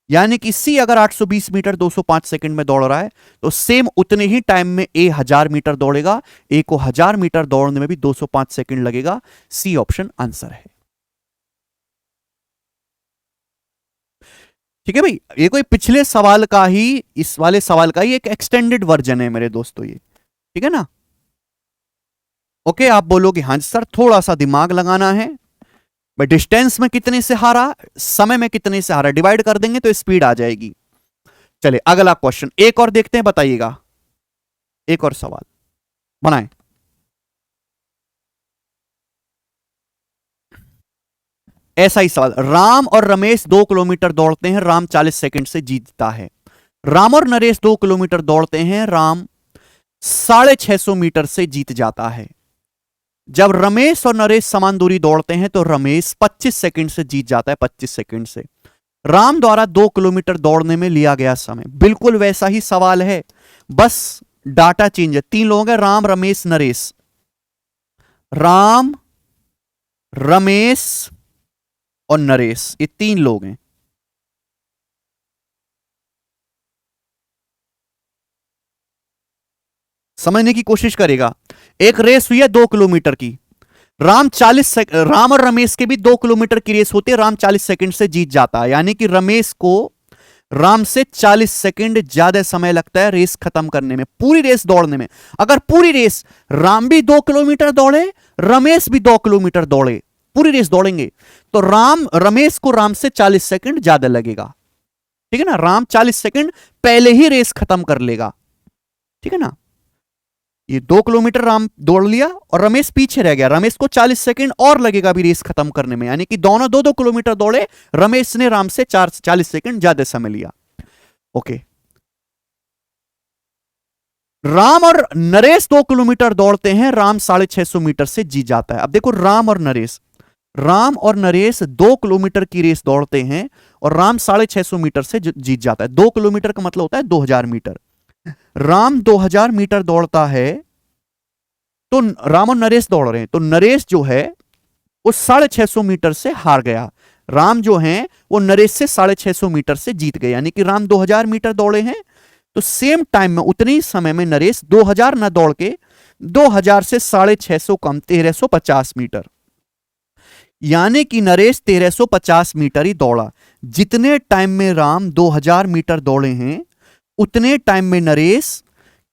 A: यानी कि सी अगर 820 मीटर 205 सेकंड में दौड़ रहा है तो सेम उतने ही टाइम में ए 1000 मीटर दौड़ेगा, ए को 1000 मीटर दौड़ने में भी 205 सेकंड लगेगा। सी ऑप्शन आंसर है। ठीक है भाई, ये कोई पिछले सवाल का ही, इस वाले सवाल का ही एक एक्सटेंडेड वर्जन है मेरे दोस्तों ये। ठीक है ना? ओके, आप बोलोगे हाँ सर थोड़ा सा दिमाग लगाना है। भाई डिस्टेंस में कितने से हारा, समय में कितने से हारा, डिवाइड कर देंगे तो स्पीड आ जाएगी। चले अगला क्वेश्चन एक और देखते हैं, बताइएगा। एक और सवाल बनाएं। ऐसा ही सवाल, राम और रमेश 2 किलोमीटर दौड़ते हैं, राम 40 सेकंड से जीतता है। राम और नरेश 2 किलोमीटर दौड़ते हैं, राम 650 मीटर से जीत जाता है। जब रमेश और नरेश समान दूरी दौड़ते हैं तो रमेश 25 सेकंड से जीत जाता है, 25 सेकंड से। राम द्वारा 2 किलोमीटर दौड़ने में लिया गया समय, बिल्कुल वैसा ही सवाल है, बस डाटा चेंज है। 3 लोग हैं, राम रमेश नरेश। राम रमेश और नरेश, ये 3 लोग हैं। समझने की कोशिश करेगा। एक रेस हुई है 2 किलोमीटर की, राम और रमेश के भी 2 किलोमीटर की रेस होती है, राम 40 सेकंड से जीत जाता है। यानी कि रमेश को राम से 40 सेकंड ज्यादा समय लगता है रेस खत्म करने में, पूरी रेस दौड़ने में। अगर पूरी रेस राम भी 2 किलोमीटर दौड़े, रमेश भी 2 किलोमीटर दौड़े, पूरी रेस दौड़ेंगे तो रमेश को राम से 40 सेकंड ज्यादा लगेगा। ठीक है ना? राम 40 सेकंड पहले ही रेस खत्म कर लेगा। ठीक है ना? ये 2 किलोमीटर राम दौड़ लिया और रमेश पीछे रह गया, रमेश को 40 सेकंड और लगेगा भी रेस खत्म करने में। यानी कि दोनों 2-2 किलोमीटर दौड़े, रमेश ने राम से 40 सेकंड ज्यादा समय लिया। ओके, राम और नरेश 2 किलोमीटर दौड़ते हैं, राम 650 मीटर से जीत जाता है। अब देखो राम और नरेश 2 किलोमीटर की रेस दौड़ते हैं और राम 650 मीटर से जीत जाता है। 2 किलोमीटर का मतलब होता है 2000 मीटर। राम 2000 मीटर दौड़ता है, तो राम और नरेश दौड़ रहे हैं, तो नरेश जो है वो 650 मीटर से हार गया। राम जो है वो नरेश से 650 मीटर से जीत गए। यानी कि राम 2000 मीटर दौड़े हैं, तो सेम टाइम में उतने ही समय में नरेश 2000 ना दौड़ के 2000 से 650 कम 1350 मीटर, यानी कि नरेश 1350 मीटर ही दौड़ा। जितने टाइम में राम 2000 मीटर दौड़े हैं उतने टाइम में नरेश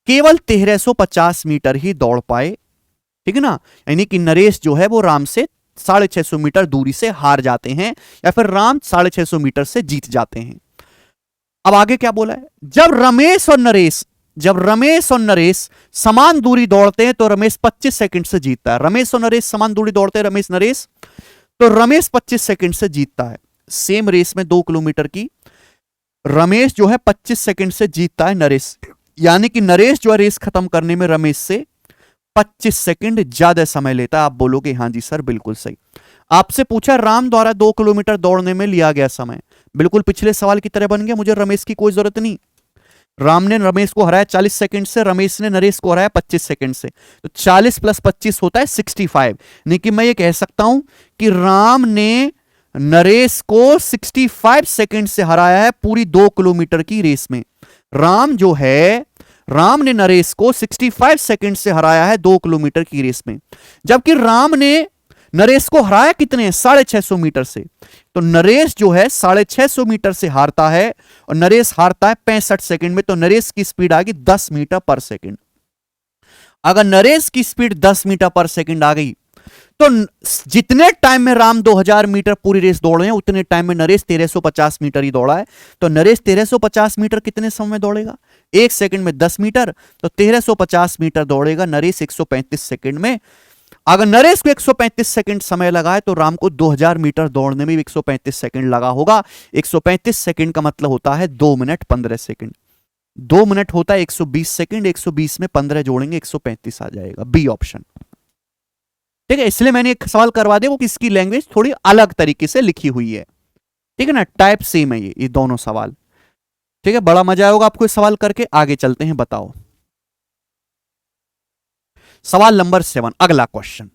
A: केवल 1350 मीटर ही दौड़ पाए। ठीक है ना? यानी कि नरेश जो है वो राम से 650 मीटर दूरी से हार जाते हैं, या फिर राम 650 मीटर से जीत जाते हैं। अब आगे क्या बोला है, जब रमेश और नरेश समान दूरी दौड़ते हैं तो रमेश 25 सेकंड से जीतता है। रमेश और नरेश समान दूरी दौड़ते हैं, रमेश नरेश, तो रमेश 25 सेकंड से जीतता है। सेम रेस में 2 किलोमीटर की, रमेश जो है 25 सेकंड से जीतता है नरेश, यानी कि नरेश जो है रेस खत्म करने में रमेश से 25 सेकंड ज्यादा समय लेता है। आप बोलोगे हाँ जी सर बिल्कुल सही। आपसे पूछा राम द्वारा 2 किलोमीटर दौड़ने में लिया गया समय, बिल्कुल पिछले सवाल की तरह बन गया, मुझे रमेश की कोई जरूरत नहीं। राम ने रमेश को हराया 40 सेकंड से, रमेश ने नरेश को हराया 25 सेकंड से, तो 40 + 25 होता है 65। नहीं कि मैं ये कह सकता हूं कि राम ने नरेश को 65 सेकंड से हराया है पूरी 2 किलोमीटर की रेस में। राम ने नरेश को 65 सेकंड से हराया है 2 किलोमीटर की रेस में, जबकि राम ने नरेश को हराया कितने, 650 मीटर से। तो नरेश जो है 650 मीटर से हारता है और नरेश हारता है 65 सेकंड में, तो नरेश की स्पीड आ गई 10 मीटर पर सेकंड। अगर नरेश की स्पीड 10 मीटर पर सेकंड आ गई तो जितने टाइम में राम 2000 मीटर पूरी रेस दौड़े हैं उतने टाइम में नरेश 1350 मीटर ही दौड़ा है। तो नरेश 1350 मीटर कितने समय में दौड़ेगा, 1 सेकंड में 10 मीटर, तो 1350 मीटर दौड़ेगा नरेश 135 सेकंड में। अगर नरेश को 135 सेकंड समय लगा है तो राम को 2000 मीटर दौड़ने में भी 135 सेकंड लगा होगा। 135 सेकंड का मतलब होता है 2 मिनट 15 सेकंड। 2 मिनट होता है 120 सेकंड, 120 में 15 जोड़ेंगे 135 आ जाएगा, बी ऑप्शन। ठीक है, इसलिए मैंने एक सवाल करवा दिया वो किसकी लैंग्वेज थोड़ी अलग तरीके से लिखी हुई है। ठीक है ना, टाइप सेम है ये दोनों सवाल। ठीक है, बड़ा मजा आएगा आपको इस सवाल करके। आगे चलते हैं, बताओ सवाल नंबर 7, अगला क्वेश्चन।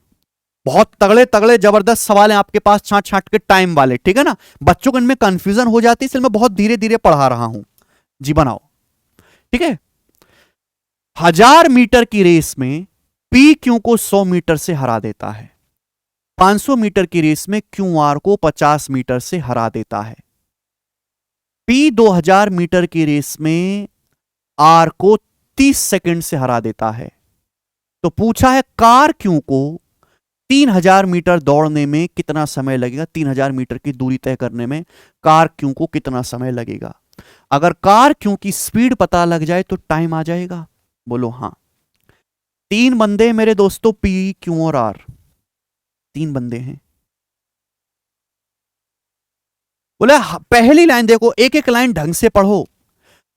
A: बहुत तगड़े तगड़े जबरदस्त सवाल हैं आपके पास, छांट छांट के टाइम वाले, ठीक है ना। बच्चों को इनमें कंफ्यूजन हो जाती है, इसलिए मैं बहुत धीरे धीरे पढ़ा रहा हूं। जी बनाओ, ठीक है। 1000 मीटर की रेस में पी क्यू को 100 मीटर से हरा देता है। 500 मीटर की रेस में क्यू आर को 50 मीटर से हरा देता है। पी 2000 मीटर की रेस में आर को 30 सेकंड से हरा देता है। तो पूछा है कार क्यू को 3000 मीटर दौड़ने में कितना समय लगेगा, 3000 मीटर की दूरी तय करने में कार क्यू को कितना समय लगेगा। अगर कार क्यू की स्पीड पता लग जाए तो टाइम आ जाएगा, बोलो हां। 3 बंदे मेरे दोस्तों, पी क्यू और आर, 3 बंदे हैं। बोले पहली लाइन देखो, एक एक लाइन ढंग से पढ़ो।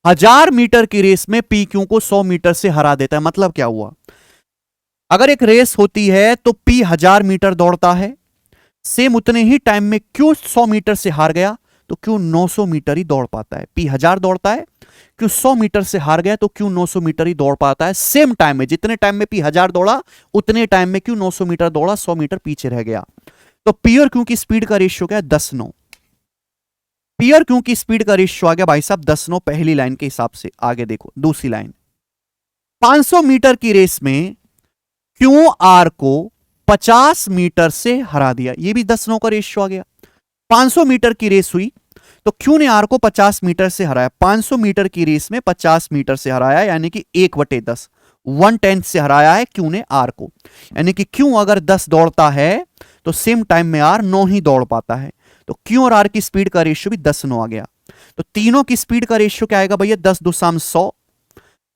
A: 1000 मीटर की रेस में पी क्यू को 100 मीटर से हरा देता है, मतलब क्या हुआ। अगर एक रेस होती है तो पी 1000 मीटर दौड़ता है, सेम उतने ही टाइम में क्यू 100 मीटर से हार गया तो क्यू 900 मीटर ही दौड़ पाता है। पी 1000 दौड़ता है, क्यू 100 मीटर से हार गया तो क्यू 900 मीटर ही दौड़ पाता है। सेम टाइम में, जितने टाइम में पी 1000 दौड़ा उतने टाइम में क्यू 900 मीटर दौड़ा, 100 मीटर पीछे रह गया। तो पी और क्यू की स्पीड का रेशियो क्या है, 10-9। पी और क्यू की स्पीड का रेशियो आ गया भाई साहब 10-9, पहली लाइन के हिसाब से। आगे देखो दूसरी लाइन, 500 मीटर की रेस में क्यू आर को 50 मीटर से हरा दिया, ये भी 10-9 का रेशियो आ गया। 500 मीटर की रेस हुई तो क्यू ने आर को 50 मीटर से हराया। 500 मीटर की रेस में 50 मीटर से हराया, यानी कि 1/10, 1/10 से हराया है क्यू ने आर को। यानी कि क्यू अगर 10 दौड़ता है तो सेम टाइम में आर 9 ही दौड़ पाता है। तो क्यू और आर की स्पीड का रेशियो भी 10-9 आ गया। तो तीनों की स्पीड का रेशियो क्या आएगा भैया, 10 दुसाम 100,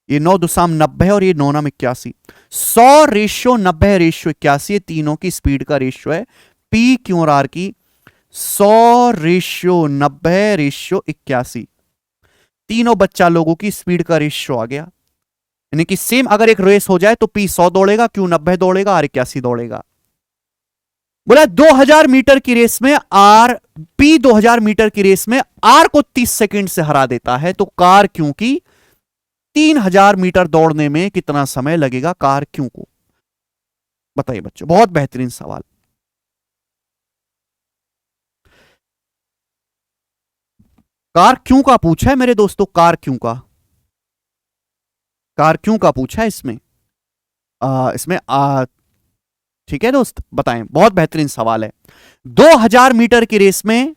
A: ये 9 दुसाम 90 और ये 9 नाम 81। 100 रेशियो 90 रेशियो 81, ये तीनों की स्पीड का रेशियो है। पी क्यू और आर की 100 रेशियो 90 रेशियो 81, तीनों बच्चा लोगों की स्पीड का रेशियो आ गया। यानी कि सेम अगर एक रेस हो जाए तो पी 100 दौड़ेगा, क्यू 90 दौड़ेगा, आर 81 दौड़ेगा। बोला 2000 मीटर की रेस में आर, पी 2000 मीटर की रेस में आर को 30 सेकंड से हरा देता है, तो कार क्यू की 3000 मीटर दौड़ने में कितना समय लगेगा कार क्यू को, बताइए बच्चों। बहुत बेहतरीन सवाल। कार क्यू का पूछा है मेरे दोस्तों, कार क्यू का, कार क्यू का पूछा है इसमें। इसमें ठीक है दोस्त, बताएं, बहुत बेहतरीन सवाल है। 2000 मीटर की रेस में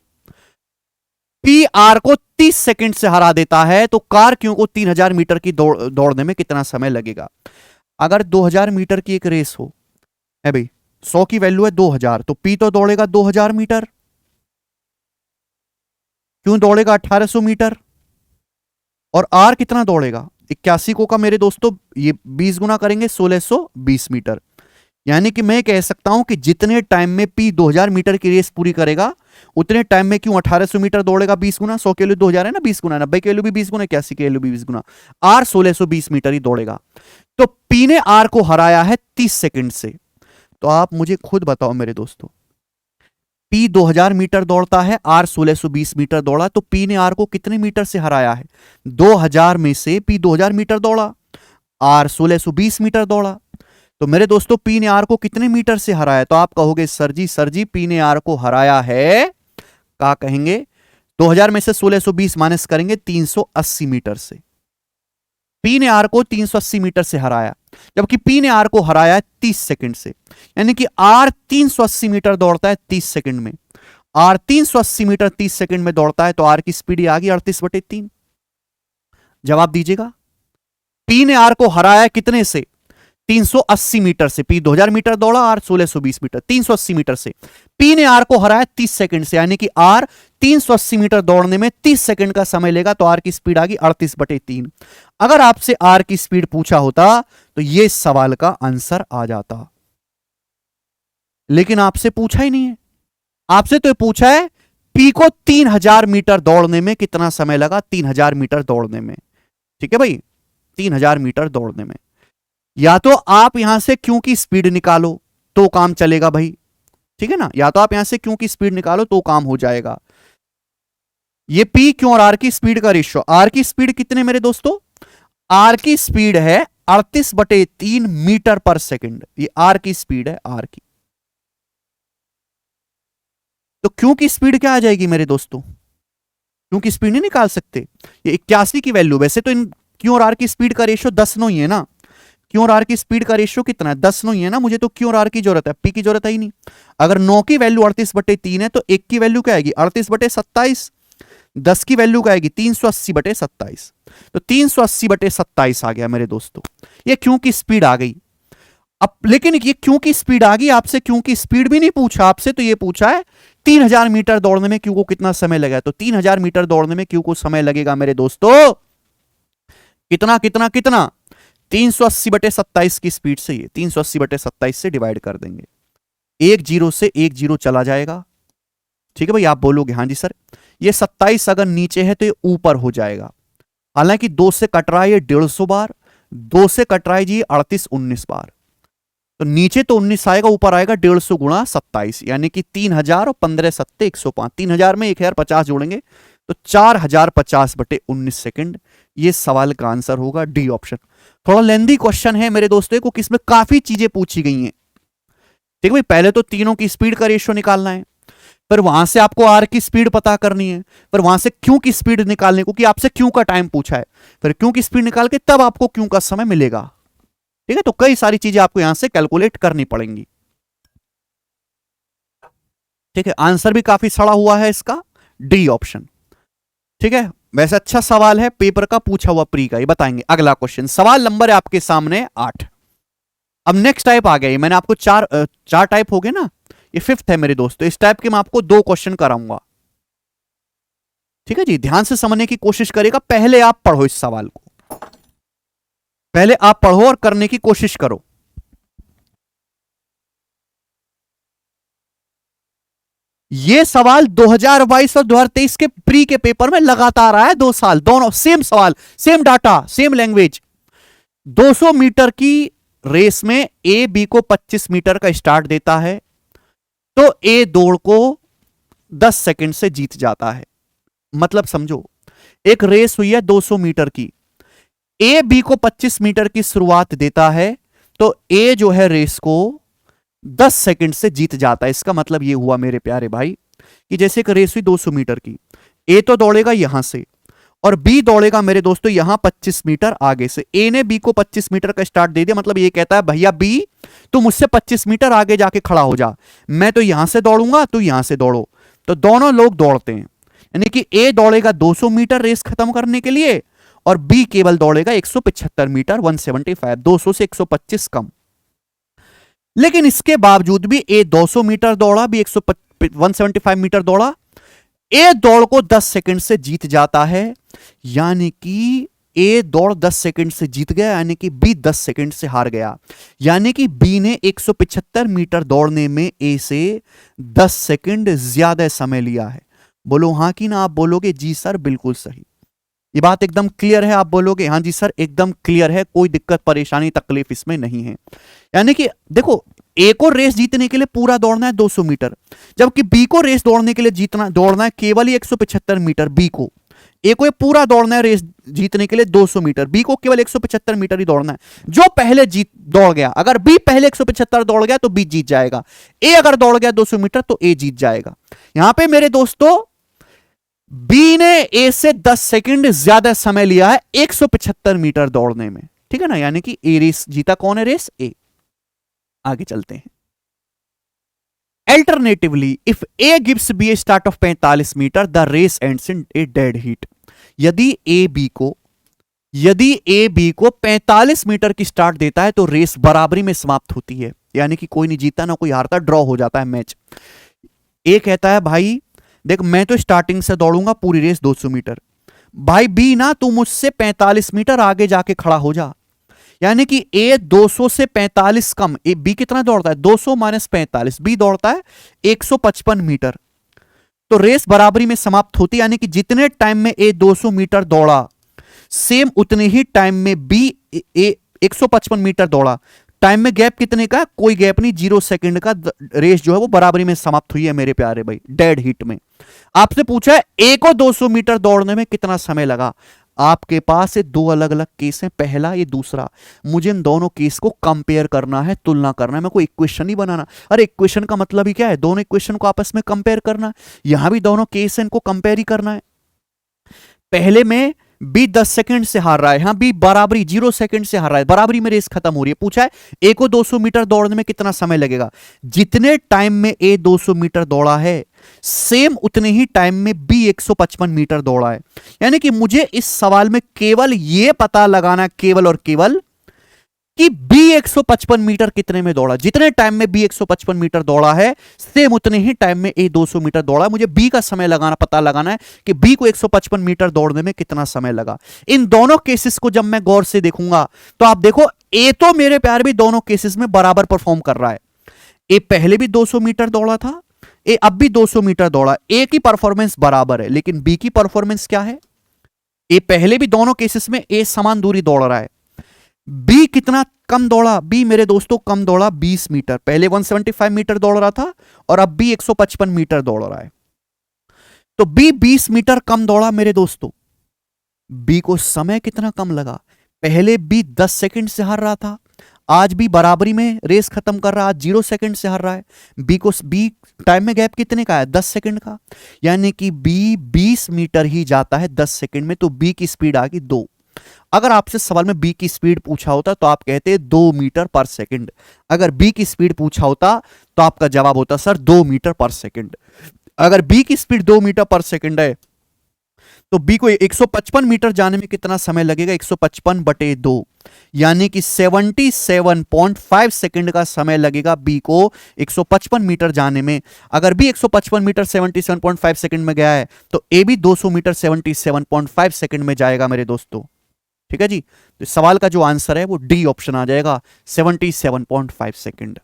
A: पी आर को 30 सेकंड से हरा देता है, तो कार क्यू को 3000 मीटर की दौड़ने में कितना समय लगेगा। अगर 2000 मीटर की एक रेस हो है भाई, 100 की वैल्यू है 2000, तो पी तो दौड़ेगा 2000 मीटर, क्यों दौड़ेगा 1800 मीटर, और आर कितना दौड़ेगा 81 को का मेरे दोस्तों, ये 20 गुना करेंगे 1620 मीटर। यानी कि मैं कह सकता हूं कि जितने टाइम में पी 2000 मीटर की रेस पूरी करेगा उतने टाइम में क्यों 1800 मीटर दौड़ेगा 20 गुना, 100 के लिए 2000 है ना, 20 गुना, 90 के लिए भी 20 गुना, 81 के लिए भी 20 गुना, आर 1620 मीटर ही दौड़ेगा। तो पी ने आर को हराया है 30 सेकंड से। तो आप मुझे खुद बताओ मेरे दोस्तों, पी 2000 मीटर दौड़ता है, आर 1620 मीटर दौड़ा, तो पी ने आर को कितने मीटर से हराया है। 2000 में से पी 2000 मीटर दौड़ा, आर 1620 मीटर दौड़ा, तो मेरे दोस्तों पी ने आर को कितने मीटर से हराया। तो आप कहोगे सर जी पी ने आर को हराया है, क्या कहेंगे, 2000 में से 1620 माइनस करेंगे 380 मीटर से। पी ने आर को 380 मीटर से हराया, जबकि पी ने आर को हराया है 30 सेकंड से। यानी कि आर 380 मीटर दौड़ता है 30 सेकंड में, आर 380 मीटर 30 सेकंड में दौड़ता है, तो आर की स्पीड आ गई 38/3। जवाब दीजिएगा। पी ने आर को हराया कितने से, 380 मीटर से। पी 2000 मीटर दौड़ा, आर 1620 मीटर, 380 मीटर से। पी ने आर को हराया 30 सेकंड से, यानी कि आर 380 मीटर दौड़ने में 30 सेकंड का समय लेगा, तो आर की स्पीड आ गई 38/3। अगर आपसे आर की स्पीड पूछा होता तो यह सवाल का आंसर आ जाता, लेकिन आपसे पूछा ही नहीं है। आपसे तो पूछा है पी को 3000 मीटर दौड़ने में कितना समय लगा, 3000 मीटर दौड़ने में, ठीक है भाई, 3000 मीटर दौड़ने में। या तो आप यहां से क्यू की स्पीड निकालो तो काम चलेगा भाई, ठीक है ना, या तो आप यहां से क्यू की स्पीड निकालो तो काम हो जाएगा। ये पी क्यू और आर की स्पीड का रेशियो, आर की स्पीड कितने मेरे दोस्तों, आर की स्पीड है 38/3 मीटर पर सेकंड, ये आर की स्पीड है, आर की। तो क्यू की स्पीड क्या आ जाएगी मेरे दोस्तों? क्यू की स्पीड नहीं निकाल सकते? ये 81 की वैल्यू, वैसे तो इन क्यू और आर की स्पीड का रेशियो 10-9 ही है ना। क्यू और आर की स्पीड का रेशियो कितना है? 10-9 ही है ना। मुझे तो क्यू और आर की जरूरत है, पी की जरूरत है ही नहीं। अगर 9 की वैल्यू 38/3 है तो 1 की वैल्यू क्या आएगी? 38/27। 10 की वैल्यू क्या आएगी? 380/27। तो 380/27 आ गया मेरे दोस्तों। ये क्यों की स्पीड आ गई। अब लेकिन ये क्यों की स्पीड आ गई, आपसे क्यों की स्पीड भी नहीं पूछा, आपसे तो ये पूछा है 3000 मीटर दौड़ने में क्यू को कितना समय लगा। तो 3000 मीटर दौड़ने में क्यू को समय लगेगा मेरे दोस्तों कितना कितना कितना? 380/27 की स्पीड से, ये 380/27 से डिवाइड कर देंगे। एक जीरो से एक जीरो चला जाएगा। ठीक है भाई, आप बोलोगे हाँ जी सर ये 27 अगर नीचे है तो ये ऊपर हो जाएगा। हालांकि 2 से कट रहा है ये 150 बार, 2 से कट रहा है जी 38-19 बार। तो नीचे तो 19 आएगा, ऊपर आएगा 150 गुणा 27, यानी कि 3000 और 15 सत्ते 105। 3000 में 1050 जोड़ेंगे तो 4050/19 सेकंड। ये सवाल का आंसर होगा डी ऑप्शन। थोड़ा लेंदी क्वेश्चन है मेरे दोस्तों को, किसमें काफी चीजें पूछी गई हैं। ठीक है भाई, पहले तो तीनों की स्पीड का रेशियो निकालना है, पर वहां से आपको आर की स्पीड पता करनी है, पर वहां से क्यू की स्पीड निकालने को, कि आपसे क्यू का टाइम पूछा है, फिर क्यू की स्पीड निकाल के तब आपको क्यू का समय मिलेगा। ठीक है, तो कई सारी चीजें आपको यहां से कैलकुलेट करनी पड़ेंगी। ठीक है, आंसर भी काफी सड़ा हुआ है इसका, डी ऑप्शन। ठीक है, वैसे अच्छा सवाल है, पेपर का पूछा हुआ प्री का, ये बताएंगे। अगला क्वेश्चन, सवाल नंबर है आपके सामने 8। अब नेक्स्ट टाइप आ गया, मैंने आपको चार टाइप हो गए ना, ये 5th है मेरे दोस्तों। इस टाइप के मैं आपको 2 क्वेश्चन कराऊंगा। ठीक है जी, ध्यान से समझने की कोशिश करेगा। पहले आप पढ़ो इस सवाल को, पहले आप पढ़ो और करने की कोशिश करो। ये सवाल 2022 और 2023 के प्री के पेपर में लगातार आया है, 2 साल, दोनों सेम सवाल, same data, same language. 200 metre की रेस में ए बी को 25 मीटर का स्टार्ट देता है, तो ए दौड़ को 10 सेकंड से जीत जाता है। मतलब समझो, एक रेस हुई है 200 मीटर की, ए बी को 25 मीटर की शुरुआत देता है, तो ए जो है रेस को 10 सेकंड से जीत जाता है। इसका मतलब ये हुआ मेरे प्यारे भाई कि जैसे एक रेस हुई 200 मीटर की, ए तो दौड़ेगा यहां से और बी दौड़ेगा मेरे दोस्तों यहां 25 मीटर आगे से। ए ने बी को 25 मीटर का स्टार्ट दे दिया, मतलब ये कहता है भैया बी तू मुझसे 25 मीटर आगे जाके खड़ा हो जा, मैं तो यहां से दौड़ूंगा, तू यहां से दौड़ो। तो दोनों लोग दौड़ते हैं, यानी कि ए दौड़ेगा 200 मीटर रेस खत्म करने के लिए और बी केवल दौड़ेगा 175 मीटर, 175, 200 से 125 कम। लेकिन इसके बावजूद भी ए 200 मीटर दौड़ा, बी 175 मीटर दौड़ा, ए दौड़ को 10 सेकंड से जीत जाता है। यानी कि ए दौड़ 10 सेकंड से जीत गया, यानी कि बी 10 सेकंड से हार गया। यानी कि बी ने 175 मीटर दौड़ने में ए से 10 सेकंड ज्यादा समय लिया है। बोलो हां कि ना। आप बोलोगे जी सर बिल्कुल सही, ये बात एकदम क्लियर है। आप बोलोगे हाँ जी सर एकदम क्लियर है, कोई दिक्कत परेशानी तकलीफ इसमें नहीं है। यानी कि देखो, ए को रेस जीतने के लिए पूरा दौड़ना है 200 मीटर, जबकि बी को रेस दौड़ने के लिए दौड़ना है केवल 175 मीटर। बी को, ए को पूरा दौड़ना है रेस जीतने के लिए 200 मीटर, बी को केवल 175 मीटर ही दौड़ना है। जो पहले जीत दौड़ गया, अगर बी पहले 175 दौड़ गया तो बी जीत जाएगा, ए अगर दौड़ गया 200 मीटर तो ए जीत जाएगा। यहां पे मेरे दोस्तों बी ने ए से 10 सेकंड ज्यादा समय लिया है 175 मीटर दौड़ने में। ठीक है ना, यानी कि ए रेस जीता। कौन है रेस? ए। आगे चलते हैं। Alternatively if A gives B a start of 45 metre, the race ends in a dead heat. यदि ए बी को 45 मीटर की स्टार्ट देता है तो रेस बराबरी में समाप्त होती है, यानी कि कोई नहीं जीता ना कोई हारता, ड्रॉ हो जाता है मैच। ए कहता है भाई देख मैं तो स्टार्टिंग से दौड़ूंगा पूरी रेस 200 मीटर, भाई बी ना तू मुझसे 45 मीटर आगे जाके खड़ा हो जा। यानी कि ए 200 से 45 कम, ए बी कितना दौड़ता है 200 माइनस 45, बी दौड़ता है 155 मीटर। तो रेस बराबरी में समाप्त होती, यानी कि जितने टाइम में ए 200 मीटर दौड़ा सेम उतने ही टाइम में बी 155 मीटर दौड़ा। टाइम में गैप कितने का? कोई गैप नहीं, 0 सेकंड का। रेस जो है वो बराबरी में समाप्त हुई है मेरे प्यारे भाई, डेड हिट में। आपसे पूछा है ए को 200 मीटर दौड़ने में कितना समय लगा। आपके पास ये दो अलग अलग केस हैं, पहला ये दूसरा। मुझे इन दोनों केस को कंपेयर करना है, तुलना करना है, मेरे को इक्वेशन नहीं बनाना। अरे इक्वेशन का मतलब ही क्या है, दोनों इक्वेशन को आपस में कंपेयर करना है। यहां भी दोनों केस हैं, इनको कंपेयर ही करना है। पहले में बी 10 सेकंड से हार रहा है, यहां बी बराबरी 0 सेकंड से हार रहा है, बराबरी में रेस खत्म हो रही है। पूछा है ए को 200 मीटर दौड़ने में कितना समय लगेगा। जितने टाइम में ए 200 मीटर दौड़ा है, सेम उतने ही टाइम में बी 155 मीटर दौड़ा है। यानी कि मुझे इस सवाल में केवल यह पता लगाना, केवल और केवल, कि बी 155 मीटर कितने में दौड़ा। जितने टाइम में बी 155 मीटर दौड़ा है, सेम उतने ही टाइम में ए 200 मीटर दौड़ा है। मुझे बी का समय लगाना, पता लगाना है कि बी को 155 मीटर दौड़ने में कितना समय लगा। इन दोनों केसेस को जब मैं गौर से देखूंगा तो आप देखो, ए तो मेरे प्यार भी दोनों केसेस में बराबर परफॉर्म कर रहा है। ए पहले भी 200 मीटर दौड़ा था, ए अब भी 200 मीटर दौड़ा। ए की परफॉर्मेंस बराबर है, लेकिन बी की परफॉर्मेंस क्या है। ए पहले भी दोनों केसेस में ए समान दूरी दौड़ रहा है। बी कितना कम दौड़ा, बी मेरे दोस्तों कम दौड़ा 20 मीटर। पहले 175 मीटर दौड़ रहा था और अब बी 155 मीटर दौड़ रहा है। तो बी 20 मीटर कम दौड़ा मेरे दोस्तों। बी को समय कितना कम लगा, पहले बी 10 सेकंड से हार रहा था, आज भी बराबरी में रेस खत्म कर रहा है, 0 सेकंड से हार रहा है। बी टाइम में गैप कितने का है, 10 सेकंड का। यानी कि बी 20 मीटर ही जाता है 10 सेकंड में। तो बी की स्पीड आ गई 2। अगर आपसे सवाल में बी की स्पीड पूछा होता तो आप कहते 2 मीटर पर सेकंड। अगर बी की स्पीड पूछा होता तो आपका जवाब होता सर 2 मीटर पर सेकंड। अगर बी की स्पीड 2 मीटर पर सेकंड है तो बी को 155 मीटर जाने में कितना समय लगेगा, 155/2, यानी कि 77.5 सेकंड का समय लगेगा बी को 155 मीटर जाने में। अगर बी 155 मीटर 77.5 सेकंड में गया है तो ए भी 200 मीटर 77.5 सेकंड में जाएगा मेरे दोस्तों। ठीक है जी, तो सवाल का जो आंसर है वो डी ऑप्शन आ जाएगा, 77.5 सेकंड।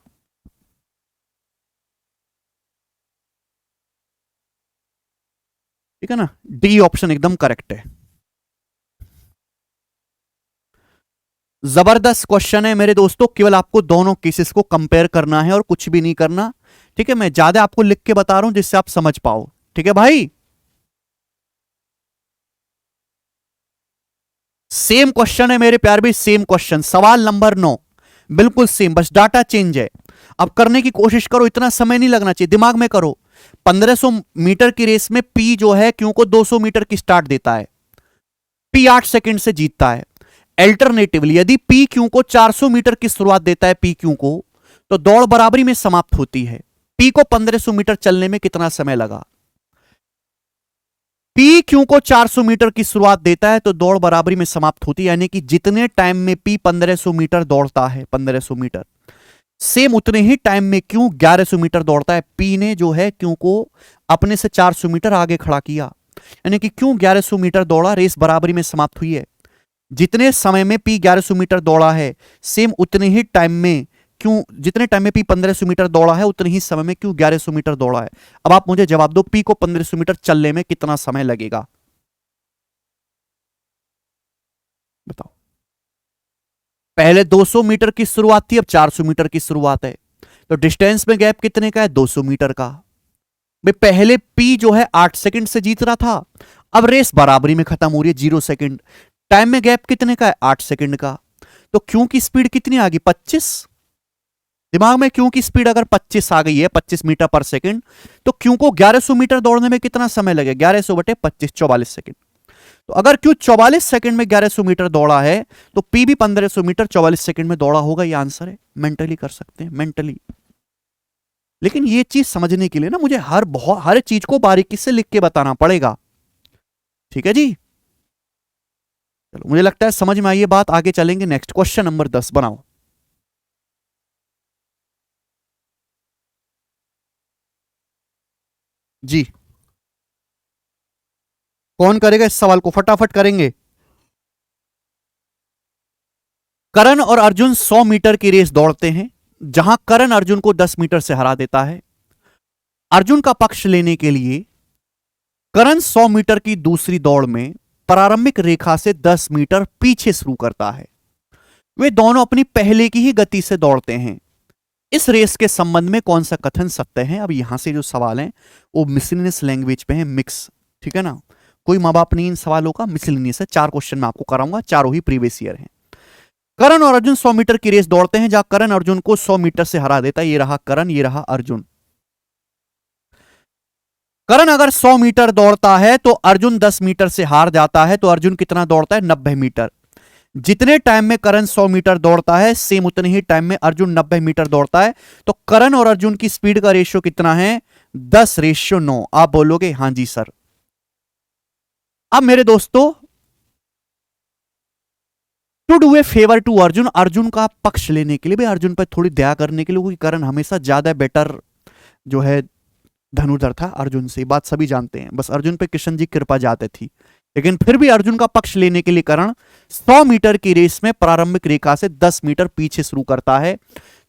A: ठीक है ना, डी ऑप्शन एकदम करेक्ट है। जबरदस्त क्वेश्चन है मेरे दोस्तों, केवल आपको दोनों केसेस को कंपेयर करना है और कुछ भी नहीं करना। ठीक है, मैं ज्यादा आपको लिख के बता रहा हूं जिससे आप समझ पाओ। ठीक है भाई, सेम क्वेश्चन है मेरे प्यार भी, सेम क्वेश्चन, सवाल नंबर 9 बिल्कुल सेम, बस डाटा चेंज है। अब करने की कोशिश करो, इतना समय नहीं लगना चाहिए, दिमाग में करो। 1500 मीटर की रेस में पी जो है क्यू को 200 मीटर की स्टार्ट देता है, पी 8 सेकंड से जीतता है। अल्टरनेटिवली यदि पी क्यू को 400 मीटर की शुरुआत देता है पी क्यू को, तो दौड़ बराबरी में समाप्त होती है। पी को 1500 मीटर चलने में कितना समय लगा। पी क्यू को 400 मीटर की शुरुआत देता है तो दौड़ बराबरी में समाप्त होती है, यानी कि जितने टाइम में पी 1500 मीटर दौड़ता है, 1500 मीटर, सेम उतने ही टाइम में क्यू 1100 मीटर दौड़ता है। पी ने जो है क्यू को अपने से 400 मीटर आगे खड़ा किया, यानी कि क्यू 1100 मीटर दौड़ा, रेस बराबरी में समाप्त हुई है। जितने समय में पी 1100 मीटर दौड़ा है, सेम उतने ही टाइम में क्यों, जितने टाइम में पी 1500 मीटर दौड़ा है उतने ही समय में क्यों 1100 मीटर दौड़ा है। अब आप मुझे जवाब दो, पी को 1500 मीटर चलने में कितना समय लगेगा, बताओ। पहले 200 मीटर की शुरुआत थी, अब 400 मीटर की शुरुआत है, तो डिस्टेंस में गैप कितने का है, 200 मीटर का। भाई पहले पी जो है 8 सेकंड से जीत रहा था, अब रेस बराबरी में खत्म हो रही है 0 सेकंड। टाइम में गैप कितने का है, 8 सेकंड का। तो क्यों की स्पीड कितनी आ गई, 25। दिमाग में क्यों की स्पीड अगर 25 आ गई है, 25 मीटर पर सेकंड, तो क्यों को 1100 मीटर दौड़ने में कितना समय लगेगा, 1100/25, 44 सेकंड। तो अगर क्यों 44 सेकंड में 1100 मीटर दौड़ा है तो पी भी 1500 मीटर 44 सेकंड में दौड़ा होगा। ये आंसर है, मेंटली कर सकते हैं, मेंटली। लेकिन ये चीज समझने के लिए ना मुझे हर चीज को बारीकी से लिख के बताना पड़ेगा। ठीक है जी, चलो मुझे लगता है समझ में आई ये बात, आगे चलेंगे। नेक्स्ट क्वेश्चन नंबर 10 बनाओ जी। कौन करेगा इस सवाल को, फटाफट करेंगे। करण और अर्जुन 100 मीटर की रेस दौड़ते हैं, जहां करण अर्जुन को 10 मीटर से हरा देता है। अर्जुन का पक्ष लेने के लिए करण 100 मीटर की दूसरी दौड़ में प्रारंभिक रेखा से 10 मीटर पीछे शुरू करता है। वे दोनों अपनी पहले की ही गति से दौड़ते हैं। इस रेस के संबंध में कौन सा कथन सत्य है। अब यहां से जो सवाल है वो मिसलिनियस लैंग्वेज पे है, मिक्स। ठीक है ना, कोई माँ बाप नहीं इन सवालों का, मिसलिनियस है। 4 क्वेश्चन मैं आपको कराऊंगा, चारों ही प्रीवियस ईयर हैं। करण और अर्जुन 100 मीटर की रेस दौड़ते हैं, जहां करण अर्जुन को 100 मीटर से हरा देता है। ये रहा करण, ये रहा अर्जुन। करण अगर 100 मीटर दौड़ता है तो अर्जुन 10 मीटर से हार जाता है, तो अर्जुन कितना दौड़ता है? 90 मीटर। जितने टाइम में करण 100 मीटर दौड़ता है, सेम उतने ही टाइम में अर्जुन 90 मीटर दौड़ता है। तो करण और अर्जुन की स्पीड का रेशियो कितना है? 10:9। आप बोलोगे हां जी सर। अब मेरे दोस्तों, to do a favour to Arjun, Arjun का पक्ष लेने के लिए, भाई अर्जुन पर थोड़ी दया करने के लिए, क्योंकि करण हमेशा ज्यादा बेटर जो है धनुर्धर था अर्जुन से, बात सभी जानते हैं। बस अर्जुन पे कृष्ण जी कृपा जाते थी, लेकिन फिर भी अर्जुन का पक्ष लेने के लिए करण 100 मीटर की रेस में प्रारंभिक रेखा से 10 मीटर पीछे शुरू करता है।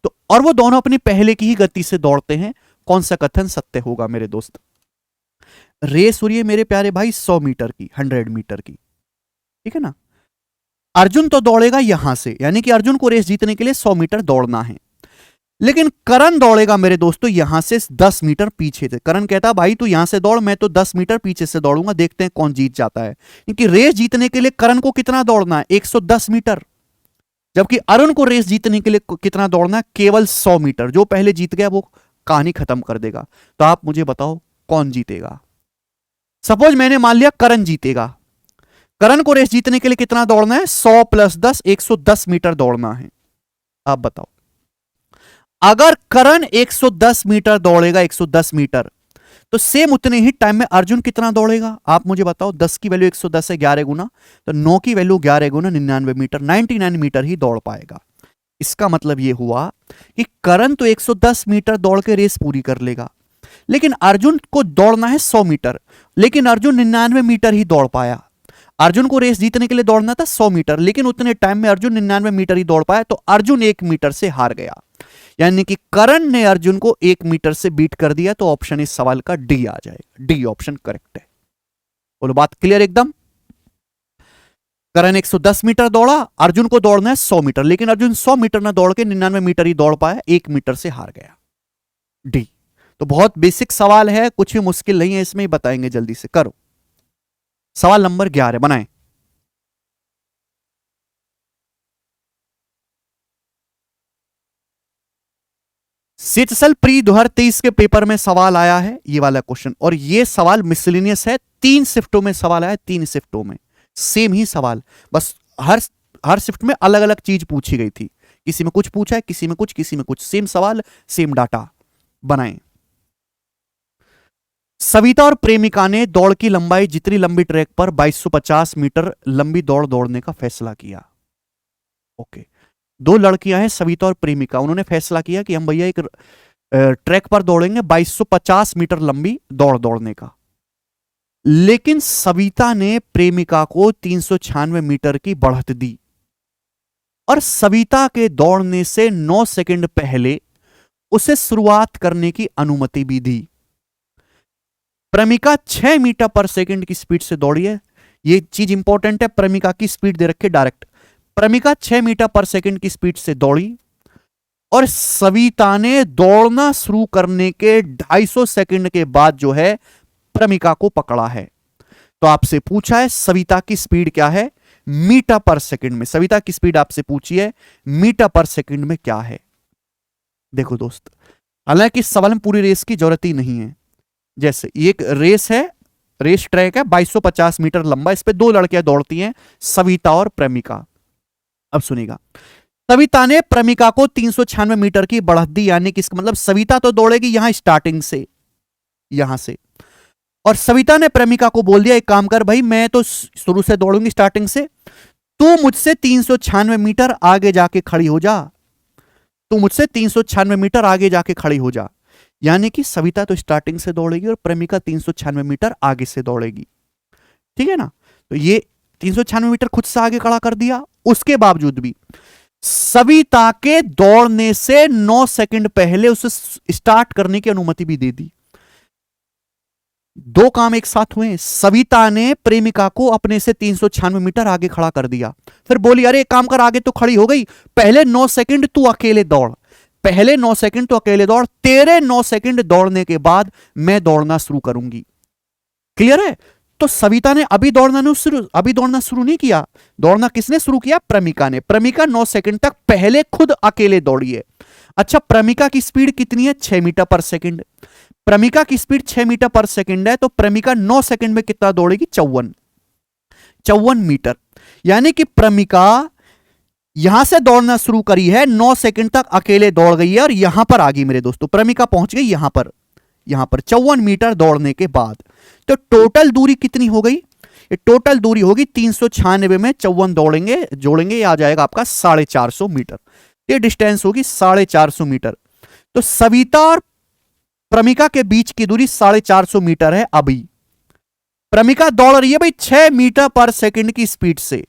A: तो और वो दोनों अपनी पहले की ही गति से दौड़ते हैं। कौन सा कथन सत्य होगा मेरे दोस्त? रेस हो रही है मेरे प्यारे भाई 100 मीटर की, 100 मीटर की, ठीक है ना। अर्जुन तो दौड़ेगा यहां से, यानी कि अर्जुन को रेस जीतने के लिए 100 मीटर दौड़ना है। लेकिन करण दौड़ेगा मेरे दोस्तों यहां से 10 मीटर पीछे से। करण कहता भाई तू यहां से दौड़, मैं तो 10 मीटर पीछे से दौड़ूंगा, देखते हैं कौन जीत जाता है। क्योंकि रेस जीतने के लिए करण को कितना दौड़ना है? 110 मीटर। जबकि अरुण को रेस जीतने के लिए कितना दौड़ना है? केवल 100 मीटर। जो पहले जीत गया वो कहानी खत्म कर देगा। तो आप मुझे बताओ कौन जीतेगा? सपोज मैंने मान लिया करण जीतेगा। करण को रेस जीतने के लिए कितना दौड़ना है? 100 + 10, 110 मीटर दौड़ना है। आप बताओ, अगर करण 110 मीटर दौड़ेगा, 110 मीटर, तो सेम उतने ही टाइम में अर्जुन कितना दौड़ेगा? आप मुझे बताओ। 10 की वैल्यू 110 है, 11 गुना, तो 9 की वैल्यू 11 गुना 99 मीटर, 99 मीटर ही दौड़ पाएगा। इसका मतलब यह हुआ कि करण तो 110 मीटर दौड़ के रेस पूरी कर लेगा, लेकिन अर्जुन को दौड़ना है 100 मीटर, लेकिन अर्जुन 99 मीटर ही दौड़ पाया। अर्जुन को रेस जीतने के लिए दौड़ना था 100 मीटर, लेकिन उतने टाइम में अर्जुन 99 मीटर ही दौड़ पाया, तो अर्जुन 1 मीटर से हार गया। यानी कि करण ने अर्जुन को 1 मीटर से बीट कर दिया। तो ऑप्शन इस सवाल का डी आ जाएगा। डी ऑप्शन करेक्ट है। बोलो बात क्लियर एकदम। करण 110 मीटर दौड़ा, अर्जुन को दौड़ना है 100 मीटर, लेकिन अर्जुन 100 मीटर ना दौड़ के 99 मीटर ही दौड़ पाया, 1 मीटर से हार गया। डी। तो बहुत बेसिक सवाल है, कुछ भी मुश्किल नहीं है इसमें, बताएंगे जल्दी से। करो सवाल नंबर 11 बनाएं। सीटसल प्री 2023 के पेपर में सवाल आया है ये वाला क्वेश्चन, और ये सवाल मिसलिनियस है। 3 शिफ्टों में सवाल आया, 3 शिफ्टों में सेम ही सवाल, बस हर शिफ्ट में अलग अलग चीज पूछी गई थी। किसी में कुछ पूछा है, किसी में कुछ, किसी में कुछ। सेम सवाल, सेम डाटा। बनाएं। सविता और प्रेमिका ने दौड़ की लंबाई जितनी लंबी ट्रैक पर 2250 मीटर लंबी दौड़ दौड़ने का फैसला किया। ओके, 2 लड़कियां हैं सविता और प्रेमिका, उन्होंने फैसला किया कि हम भैया एक ट्रैक पर दौड़ेंगे 2250 मीटर लंबी दौड़ दौड़ने का। लेकिन सविता ने प्रेमिका को 396 मीटर की बढ़त दी, और सविता के दौड़ने से 9 सेकंड पहले उसे शुरुआत करने की अनुमति भी दी। प्रेमिका 6 मीटर पर सेकंड की स्पीड से दौड़ी है। यह चीज इंपॉर्टेंट है, प्रेमिका की स्पीड दे रखे डायरेक्ट। प्रेमिका 6 मीटर पर सेकंड की स्पीड से दौड़ी, और सविता ने दौड़ना शुरू करने के 250 सेकंड के बाद जो है प्रेमिका को पकड़ा है। तो आपसे पूछा है सविता की स्पीड क्या है मीटर पर सेकंड में। सविता की स्पीड आपसे पूछी है मीटर पर सेकंड में क्या है। देखो दोस्त, हालांकि इस सवाल में पूरी रेस की जरूरत ही नहीं है। जैसे एक रेस है, रेस ट्रैक है 2250 मीटर लंबा, इस पे 2 लड़कियां दौड़ती हैं, सविता और प्रेमिका। अब सुनिएगा, सविता ने प्रेमिका को 396 मीटर की बढ़त दी, यानी कि इसका मतलब सविता तो दौड़ेगी यहां स्टार्टिंग से, यहां से, और सविता ने प्रेमिका को बोल दिया एक काम कर भाई, मैं तो शुरू से दौड़ूंगी स्टार्टिंग से, तू मुझसे 396 मीटर आगे जाके खड़ी हो जा, तू मुझसे 396 मीटर आगे जाके खड़ी हो जा। यानी कि सविता तो स्टार्टिंग से दौड़ेगी और प्रेमिका 396 मीटर आगे से दौड़ेगी, ठीक है ना। तो ये 396 मीटर खुद से आगे खड़ा कर दिया। उसके बावजूद भी सविता के दौड़ने से 9 सेकंड पहले उसे स्टार्ट करने की अनुमति भी दे दी। 2 काम एक साथ हुए। सविता ने प्रेमिका को अपने से 396 मीटर आगे खड़ा कर दिया, फिर बोली अरे एक काम कर, आगे तो खड़ी हो गई, पहले 9 सेकंड तू अकेले दौड़, पहले 9 सेकंड तो अकेले दौड़, तेरे 9 सेकंड दौड़ने के बाद मैं दौड़ना शुरू करूंगी। क्लियर है? तो सविता ने अभी दौड़ना शुरू नहीं किया। दौड़ना किसने शुरू किया? प्रमिका ने। प्रमिका 9 सेकंड तक पहले खुद अकेले दौड़ी है। अच्छा, प्रमिका की स्पीड कितनी है? 6 मीटर पर सेकंड। प्रमिका की स्पीड 6 मीटर पर सेकंड है, तो प्रमिका 9 सेकंड में कितना दौड़ेगी? 54 मीटर। यानी कि प्रमिका यहां से दौड़ना शुरू करी है, 9 सेकंड तक अकेले दौड़ गई है और यहां पर आ गई मेरे दोस्तों। प्रमिका पहुंच गई यहां पर 54 मीटर दौड़ने के बाद। तो टोटल दूरी कितनी हो गई? ये टोटल दूरी होगी 396 में 54 दौड़ेंगे, जोड़ेंगे, ये आ जाएगा आपका 450 मीटर। ये डिस्टेंस होगी 450 मीटर। तो सविता और प्रमिका के बीच की दूरी 450 मीटर है। अभी प्रमिका दौड़ रही है भाई 6 मीटर पर सेकंड की स्पीड से।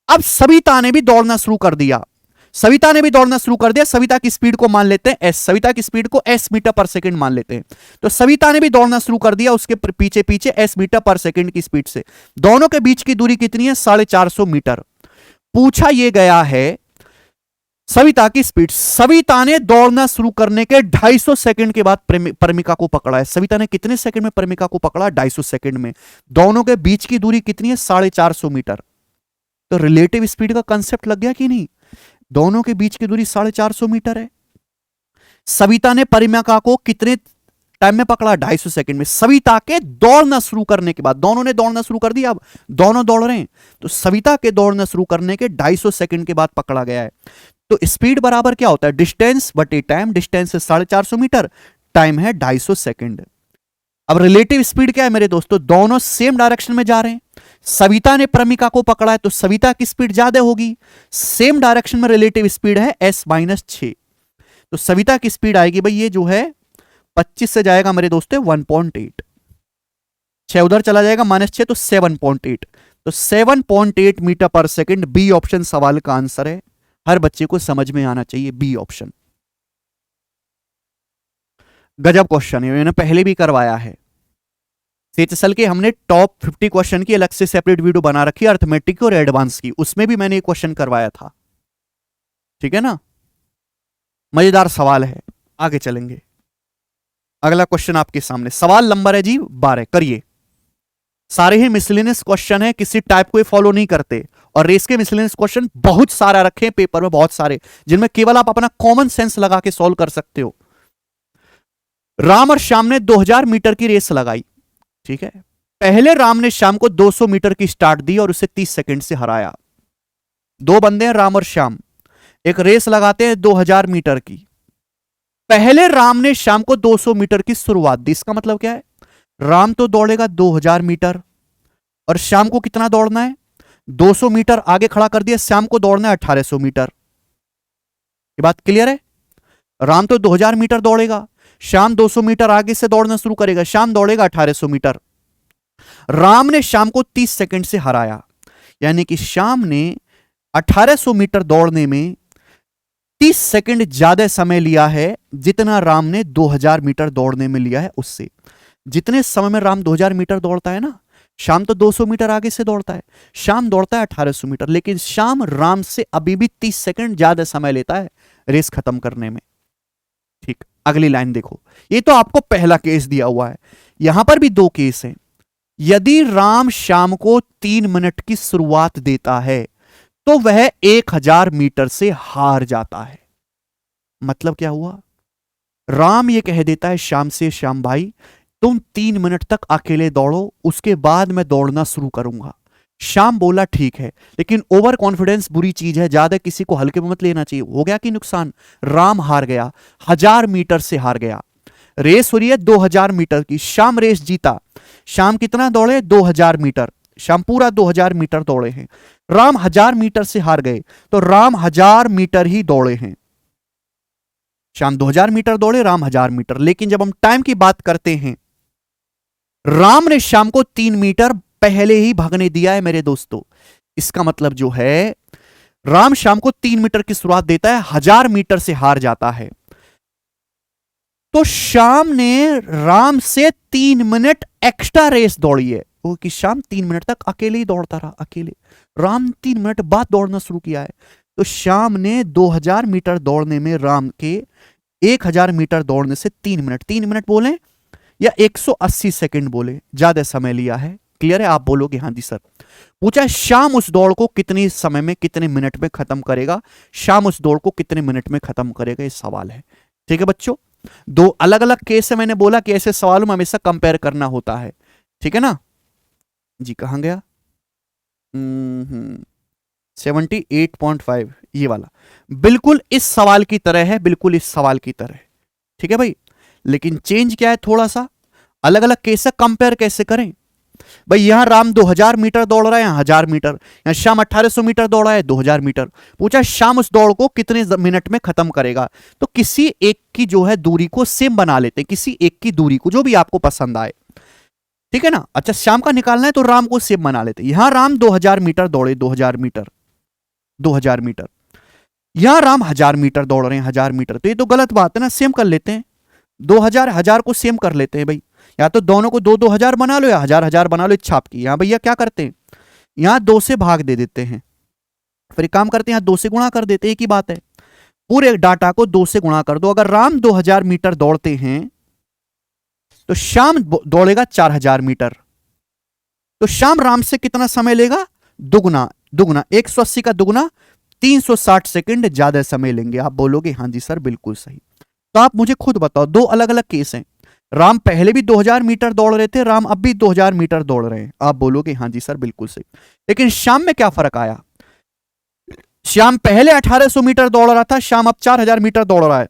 A: अब सविता ने भी दौड़ना शुरू कर दिया। सविता की स्पीड को मान लेते हैं एस। सविता की स्पीड को एस मीटर पर सेकंड मान लेते हैं। तो सविता ने भी दौड़ना शुरू कर दिया उसके पीछे पीछे एस मीटर पर सेकंड की स्पीड से। दोनों के बीच की दूरी कितनी है? 450 मीटर। पूछा यह गया है सविता की स्पीड। सविता ने दौड़ना शुरू करने के 250 सेकंड के बाद प्रमिका को पकड़ा है। सविता ने कितने सेकंड में प्रमिका को पकड़ा? 250 सेकंड में। दोनों के बीच की दूरी कितनी है? 450 मीटर। तो रिलेटिव स्पीड का कंसेप्ट लग गया कि नहीं? दोनों के बीच की दूरी 450 मीटर है। सविता ने प्रमिका को कितने टाइम में पकड़ा? 250 सेकंड में। सविता के दौड़ना शुरू करने के बाद, दोनों ने दौड़ना शुरू कर दिया, अब दोनों दौड़ रहे हैं, तो सविता के दौड़ना शुरू करने के 250 सेकंड के बाद पकड़ा गया है। तो स्पीड बराबर क्या होता है? डिस्टेंस बटे टाइम। डिस्टेंस है 450 मीटर, टाइम है 250 सेकंड। अब रिलेटिव स्पीड क्या है मेरे दोस्तों? दोनों सेम डायरेक्शन में जा रहे हैं। सविता ने प्रमिका को पकड़ा है तो सविता की स्पीड ज्यादा होगी। सेम डायरेक्शन में रिलेटिव स्पीड है s-6। तो सविता की स्पीड आएगी भाई, ये जो है 25 से जाएगा मेरे दोस्तों 1.8, 6 उधर चला जाएगा -6, तो 7.8। तो 7.8 मीटर पर सेकंड। बी ऑप्शन सवाल का आंसर है। हर बच्चे को समझ में आना चाहिए बी ऑप्शन। गजब क्वेश्चन है, मैंने पहले भी करवाया है। CHSL के हमने टॉप 50 क्वेश्चन की अलग से सेपरेट वीडियो बना रखी है, अर्थमेटिक और एडवांस की, उसमें भी मैंने एक क्वेश्चन करवाया था। ठीक है ना? मजेदार सवाल है। आगे चलेंगे। अगला क्वेश्चन आपके सामने, सवाल नंबर है जी 12। करिए। सारे ही मिसलेनियस क्वेश्चन है, किसी टाइप को ये फॉलो नहीं करते। और रेस के मिसलेनियस क्वेश्चन बहुत सारा रखे हैं पेपर में, बहुत सारे, जिनमें केवल आप अपना कॉमन सेंस लगा के सॉल्व कर सकते हो। राम और श्याम ने 2000 मीटर की रेस लगाई। ठीक है, पहले राम ने श्याम को 200 मीटर की स्टार्ट दी और उसे 30 सेकंड से हराया। दो बंदे हैं राम और श्याम, एक रेस लगाते हैं 2000 मीटर की। पहले राम ने श्याम को 200 मीटर की शुरुआत दी। इसका मतलब क्या है? राम तो दौड़ेगा 2000 मीटर और श्याम को कितना दौड़ना है? 200 मीटर आगे खड़ा कर दिया, श्याम को दौड़ना है 1800 मीटर। ये बात क्लियर है? राम तो 2000 मीटर दौड़ेगा, श्याम 200 मीटर आगे से दौड़ना शुरू करेगा, श्याम दौड़ेगा 1800 मीटर। राम ने श्याम को 30 सेकंड से हराया, यानी कि श्याम ने 1800 मीटर दौड़ने में 30 सेकंड ज्यादा समय लिया है जितना राम ने 2000 मीटर दौड़ने में लिया है उससे। जितने समय में राम 2000 मीटर दौड़ता है ना, श्याम तो 200 मीटर आगे से दौड़ता है, श्याम दौड़ता है 1800 मीटर, लेकिन श्याम राम से अभी भी 30 सेकंड ज्यादा समय लेता है रेस खत्म करने में। ठीक, अगली लाइन देखो। ये तो आपको पहला केस दिया हुआ है, यहां पर भी दो केस हैं। यदि राम श्याम को 3 मिनट की शुरुआत देता है तो वह 1000 मीटर से हार जाता है। मतलब क्या हुआ? राम यह कह देता है श्याम से, श्याम भाई तुम 3 मिनट तक अकेले दौड़ो, उसके बाद मैं दौड़ना शुरू करूंगा। श्याम बोला ठीक है, लेकिन ओवर कॉन्फिडेंस बुरी चीज है, ज्यादा किसी को हल्के में मत लेना चाहिए। हो गया कि नुकसान? राम हार गया, 1000 मीटर से हार गया। रेस हो रही है 2000 मीटर की, श्याम रेस जीता। श्याम कितना दौड़े? 2000 मीटर। श्याम पूरा 2000 मीटर दौड़े हैं। राम 1000 मीटर से हार गए, तो राम 1000 मीटर ही दौड़े हैं। श्याम 2000 मीटर दौड़े, राम 1000 मीटर। लेकिन जब हम टाइम की बात करते हैं, राम ने श्याम को 3 मीटर पहले ही भागने दिया है मेरे दोस्तों। इसका मतलब जो है, राम श्याम को 3 मीटर की शुरुआत देता है, 1000 मीटर से हार जाता है। तो श्याम ने राम से 3 मिनट एक्स्ट्रा रेस दौड़ी है, वो कि श्याम 3 मिनट तक अकेले ही दौड़ता रहा, अकेले। राम 3 मिनट बाद दौड़ना शुरू किया है। तो श्याम ने 2000 मीटर दौड़ने में राम के 1000 मीटर दौड़ने से 3 मिनट बोले, या 180 सेकंड बोले, ज्यादा समय लिया है। क्लियर है? आप बोलोगे हाँ जी सर। पूछा श्याम उस दौड़ को कितने समय में, कितने मिनट में खत्म करेगा। श्याम उस दौड़ को कितने मिनट में खत्म करेगा, ये सवाल है। ठीक है बच्चों, दो अलग अलग केस है। मैंने बोला कि ऐसे सवालों में हमेशा कंपेयर करना होता है। ठीक है ना जी, कहां गया? 78.5 ये वाला बिल्कुल इस सवाल की तरह है, बिल्कुल इस सवाल की तरह। ठीक है भाई, लेकिन चेंज क्या है, थोड़ा सा अलग अलग केस है। कंपेयर कैसे करें भाई? यहां राम 2000 मीटर दौड़ रहा है, यहां 1000 मीटर। यहां शाम 1800 मीटर दौड़ा है, 2000 मीटर। पूछा शाम उस दौड़ को कितने मिनट में खत्म करेगा। तो किसी एक की जो है दूरी को सेम बना लेते हैं, किसी एक की दूरी को, जो भी आपको पसंद आए। ठीक है ना? अच्छा, शाम का निकालना है तो राम को सेम बना लेते हैं। यहां राम 2000 मीटर दौड़े, 2000 मीटर, 2000 मीटर। यहां राम 1000 मीटर दौड़ रहे हैं, 1000 मीटर। तो ये तो गलत बात है ना, सेम कर लेते हैं। 2000 1000 को सेम कर लेते हैं भाई। या तो दोनों को 2-2 हजार बना लो, या 1000-1000 बना लो, इच्छा आपकी। यहां भैया क्या करते हैं, यहां 2 से भाग दे देते हैं। फिर एक काम करते हैं, यहां 2 से गुणा कर देते हैं, एक ही बात है। पूरे डाटा को 2 से गुणा कर दो। अगर राम 2000 मीटर दौड़ते हैं तो शाम दौड़ेगा 4000 मीटर। तो शाम राम से कितना समय लेगा? दुगना। दुगना 180 का दुगना 360 सेकंड ज्यादा समय लेंगे। आप बोलोगे हाँ जी सर बिल्कुल सही। तो आप मुझे खुद बताओ, दो अलग अलग केस हैं। राम पहले भी 2000 मीटर दौड़ रहे थे, राम अब भी 2000 मीटर दौड़ रहे हैं। आप बोलोगे हाँ जी सर बिल्कुल सही। लेकिन शाम में क्या फर्क आया? शाम पहले 1800 मीटर दौड़ रहा था, शाम अब 4000 मीटर दौड़ रहा है।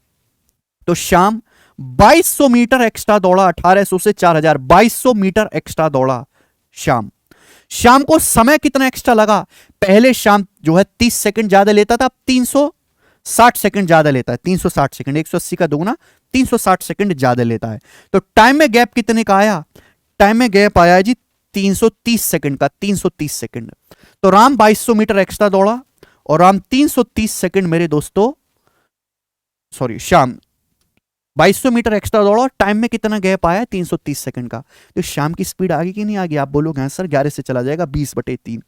A: तो शाम 2200 मीटर एक्स्ट्रा दौड़ा, 1800 से 4000, 2200 मीटर एक्स्ट्रा दौड़ा शाम। शाम को समय कितना एक्स्ट्रा लगा? पहले शाम जो है 30 सेकंड ज्यादा लेता था, अब 360 सेकंड ज्यादा लेता है। 360 सेकंड, 180 का दुगना 360 सेकंड ज्यादा लेता है। तो टाइम में गैप कितने का आया? टाइम में गैप आया है जी 330 सेकंड का, 330 सेकंड। तो राम 2200 मीटर एक्स्ट्रा दौड़ा और राम 330 सेकंड मेरे दोस्तों, सॉरी शाम 2200 मीटर एक्स्ट्रा दौड़ा और टाइम में कितना गैप आया? 330 सेकंड का। तो शाम की स्पीड आगे कि नहीं आगे? आप बोलोगे हाँ सर 11 से चला जाएगा 20/3।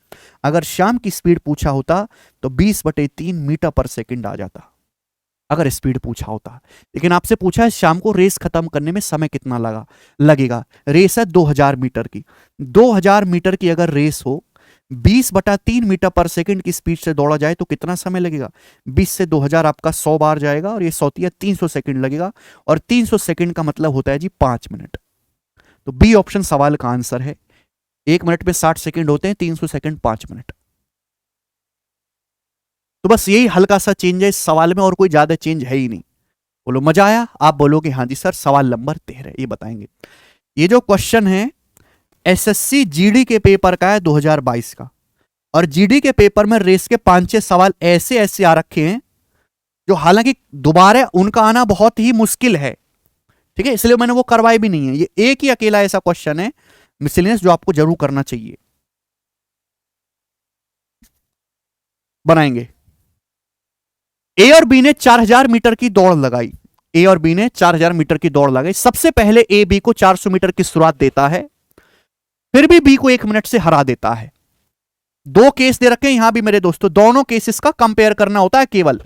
A: अगर शाम की स्पीड पूछा होता तो 20/3 मीटर पर सेकंड आ जाता, अगर स्पीड पूछा होता। लेकिन आपसे पूछा है शाम को रेस खत्म करने में समय कितना लगेगा। रेस है 2000 मीटर की। 2000 मीटर की अगर रेस हो, 20/3 मीटर पर सेकंड की स्पीड से दौड़ा जाए तो कितना समय लगेगा? 20 से 2000 आपका 100 बार जाएगा और ये 100 300 सेकंड लगेगा। और 300 सेकंड का मतलब होता है जी 5 मिनट। तो बी ऑप्शन सवाल का आंसर है। 1 मिनट में 60 सेकंड होते हैं, 300 सेकंड 5 मिनट। तो बस यही हल्का सा चेंज है इस सवाल में, और कोई ज्यादा चेंज है ही नहीं। बोलो मजा आया? आप बोलोगे हाँ जी सर। सवाल नंबर 13 ये बताएंगे। ये जो क्वेश्चन है एसएससी जीडी के पेपर का है 2022 का। और जीडी के पेपर में रेस के 5-6 सवाल ऐसे ऐसे आ रखे हैं जो हालांकि दोबारा उनका आना बहुत ही मुश्किल है। ठीक है, इसलिए मैंने वो करवाई भी नहीं है। ये एक ही अकेला ऐसा क्वेश्चन है मिसलेनियस जो आपको जरूर करना चाहिए। बनाएंगे। ए और बी ने 4000 मीटर की दौड़ लगाई। ए और बी ने 4000 मीटर की दौड़ लगाई। सबसे पहले ए बी को 400 मीटर की शुरुआत देता है, फिर भी बी को 1 मिनट से हरा देता है। दो केस दे रखे हैं यहां भी मेरे दोस्तों, दोनों केसेस का कंपेयर करना होता है केवल।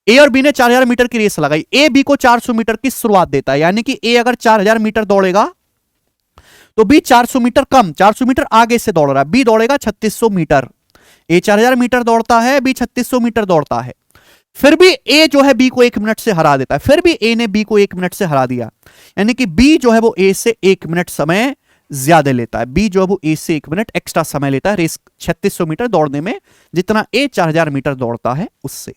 A: ए और बी ने 4000 मीटर की रेस लगाई। ए बी को 400 मीटर की शुरुआत देता है, यानी कि ए अगर 4000 मीटर दौड़ेगा तो बी 400 मीटर कम, 400 मीटर आगे से दौड़ रहा है। बी दौड़ेगा 3600 मीटर। ए 4000 मीटर दौड़ता है, बी 3600 मीटर दौड़ता है। फिर भी ए जो है बी को 1 मिनट से हरा देता है। फिर भी ए ने बी को 1 मिनट से हरा दिया, यानी कि बी जो है वो ए से 1 मिनट समय ज्यादा लेता है। बी जो है वो ए से 1 मिनट एक्स्ट्रा समय लेता है रेस 3600 मीटर दौड़ने में, जितना ए 4000 मीटर दौड़ता है उससे।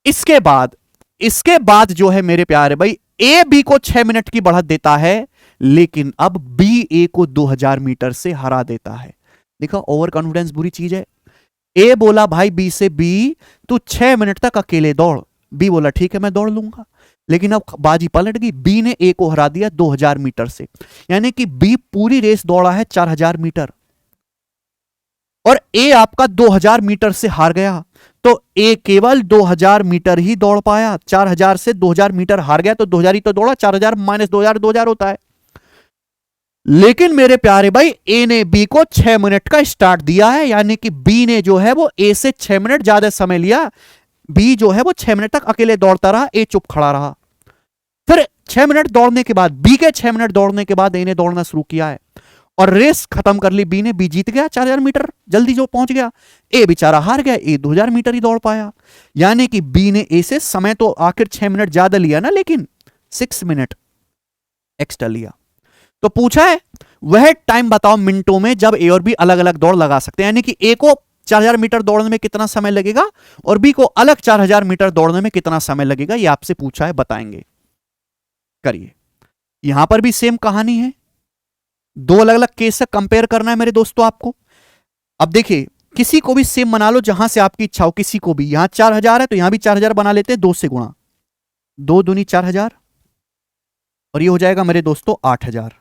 A: इसके बाद जो है मेरे प्यारे भाई, ए बी को 6 मिनट की बढ़त देता है, लेकिन अब बी ए को 2000 मीटर से हरा देता है। देखो ओवर कॉन्फिडेंस बुरी चीज है। ए बोला भाई बी से, बी तू 6 मिनट तक अकेले दौड़। बी बोला ठीक है मैं दौड़ लूंगा, लेकिन अब बाजी पलट गई। बी ने ए को हरा दिया 2000 मीटर से, यानी कि बी पूरी रेस दौड़ा है 4000 मीटर और ए आपका 2000 मीटर से हार गया। तो ए केवल 2000 मीटर ही दौड़ पाया। 4000 से 2000 मीटर हार गया, तो 2000 ही तो दौड़ा। 4000 माइनस 2000 2000 होता है। लेकिन मेरे प्यारे भाई ए ने बी को 6 मिनट का स्टार्ट दिया है, यानी कि बी ने जो है वो ए से 6 मिनट ज्यादा समय लिया। बी जो है वो 6 मिनट तक अकेले दौड़ता रहा, ए चुप खड़ा रहा। फिर 6 मिनट दौड़ने के बाद, बी के 6 मिनट दौड़ने के बाद ए ने दौड़ना शुरू किया है और रेस खत्म कर ली बी ने। बी जीत गया, 4000 मीटर जल्दी जो पहुंच गया। ए बेचारा हार गया, ए 2000 मीटर ही दौड़ पाया। यानी कि बी ने ए से समय तो आखिर 6 मिनट ज्यादा लिया ना, लेकिन 6 मिनट एक्स्ट्रा लिया। तो पूछा है वह टाइम बताओ मिनटों में जब ए और बी अलग अलग दौड़ लगा सकते हैं। यानी कि ए को 4000 मीटर दौड़ने में कितना समय लगेगा और बी को अलग 4000 मीटर दौड़ने में कितना समय लगेगा, यह आपसे पूछा है, बताएंगे। करिए। यहां पर भी सेम कहानी है, दो अलग अलग केस से कंपेयर करना है मेरे दोस्तों आपको। अब देखिए, किसी को भी सेम बना लो जहां से आपकी इच्छा हो, किसी को भी। यहां 4000 है तो यहां भी 4000 बना लेते हैं, 2 से गुणा, 2 दूनी 4000 और ये हो जाएगा मेरे दोस्तों 8000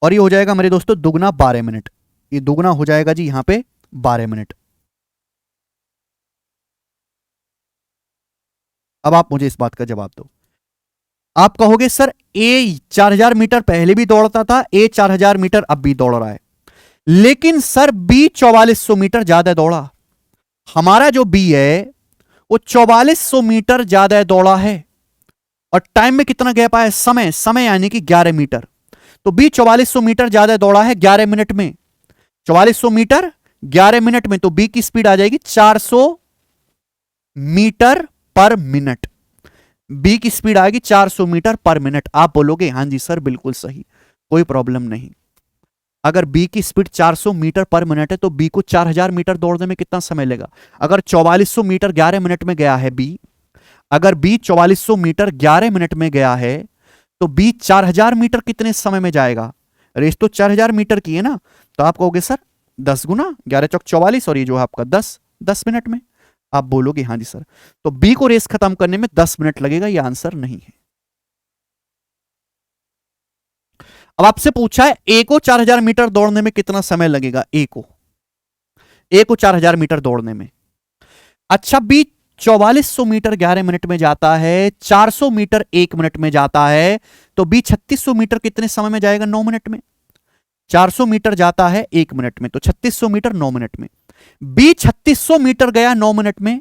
A: और ये हो जाएगा मेरे दोस्तों दुगना 12 मिनट। ये दुगना हो जाएगा जी यहां पे 12 मिनट। अब आप मुझे इस बात का जवाब दो। आप कहोगे सर ए 4000 मीटर पहले भी दौड़ता था, ए 4000 मीटर अब भी दौड़ रहा है, लेकिन सर बी 4400 मीटर ज्यादा दौड़ा। हमारा जो बी है वो 4400 मीटर ज्यादा दौड़ा है और टाइम में कितना गैप आया, समय यानी कि 11 मीटर। तो बी 4400 मीटर ज्यादा दौड़ा है 11 मिनट में। 4400 मीटर 11 मिनट में, तो बी की स्पीड आ जाएगी 400 मीटर पर मिनट। बी की स्पीड आएगी 400 मीटर पर मिनट। आप बोलोगे हां जी सर बिल्कुल सही, कोई प्रॉब्लम नहीं। अगर बी की स्पीड 400 मीटर पर मिनट है तो बी को 4000 मीटर दौड़ने में कितना समय लेगा। अगर 4400 मीटर 11 मिनट में गया है बी, अगर बी 4400 मीटर 11 मिनट में गया है तो बी 4000 मीटर कितने समय में जाएगा। रेस तो 4000 मीटर की है ना, तो आप कहोगे सर 10 गुना 11 चौक 44 और ये जो है आपका 10 मिनट में। आप बोलोगे हां जी सर। तो बी को रेस खत्म करने में 10 मिनट लगेगा, यह आंसर नहीं है। अब आपसे पूछा है ए को 4000 मीटर दौड़ने में कितना समय लगेगा। ए को 4000 मीटर दौड़ने में, अच्छा बी 4400 मीटर 11 मिनट में जाता है, 400 मीटर 1 मिनट में जाता है, तो बी 3600 मीटर कितने समय में जाएगा, 9 मिनट में। 400 मीटर जाता है 1 मिनट में, तो 3600 मीटर 9 मिनट में। बी 3600 मीटर गया 9 मिनट में,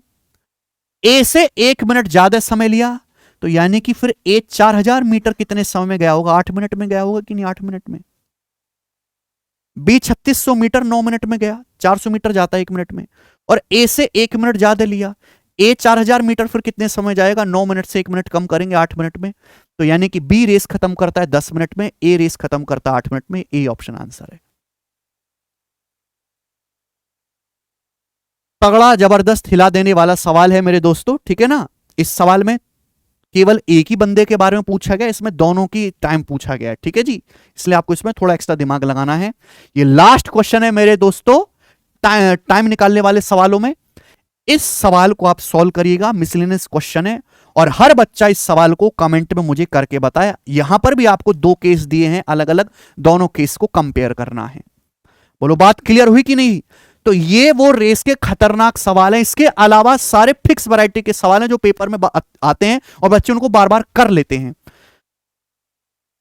A: ए से 1 मिनट ज्यादा समय लिया, तो यानी कि फिर ए 4000 मीटर कितने समय में गया होगा, 8 मिनट में गया होगा कि नहीं, 8 मिनट में। बी 3600 मीटर 9 मिनट में गया, 400 मीटर जाता है 1 मिनट में, और ए से 1 मिनट ज्यादा लिया। ए 4000 मीटर फिर कितने समय जाएगा, 9 मिनट से 1 मिनट कम करेंगे 8 मिनट में, तो यानी कि बी रेस खत्म करता है 10 मिनट में, ए रेस खत्म करता है 8 मिनट में। ए ऑप्शन आंसर है। तगड़ा जबरदस्त हिला देने वाला सवाल है मेरे दोस्तों, ठीक है ना। इस सवाल में केवल एक ही बंदे के बारे में पूछा गया, इसमें दोनों की टाइम पूछा गया है, ठीक है जी। इसलिए आपको इसमें थोड़ा एक्स्ट्रा दिमाग लगाना है। ये लास्ट क्वेश्चन है मेरे दोस्तों टाइम निकालने वाले सवालों में। इस सवाल को आप सॉल्व करिएगा, मिसलेनियस क्वेश्चन है, और हर बच्चा इस सवाल को कमेंट में मुझे करके बताया। यहां पर भी आपको 2 केस दिए हैं अलग अलग, दोनों केस को कंपेयर करना है। बोलो बात क्लियर हुई कि नहीं। तो ये वो रेस के खतरनाक सवाल हैं। इसके अलावा सारे फिक्स वैरायटी के सवाल हैं जो पेपर में आते हैं और बच्चे उनको बार बार कर लेते हैं।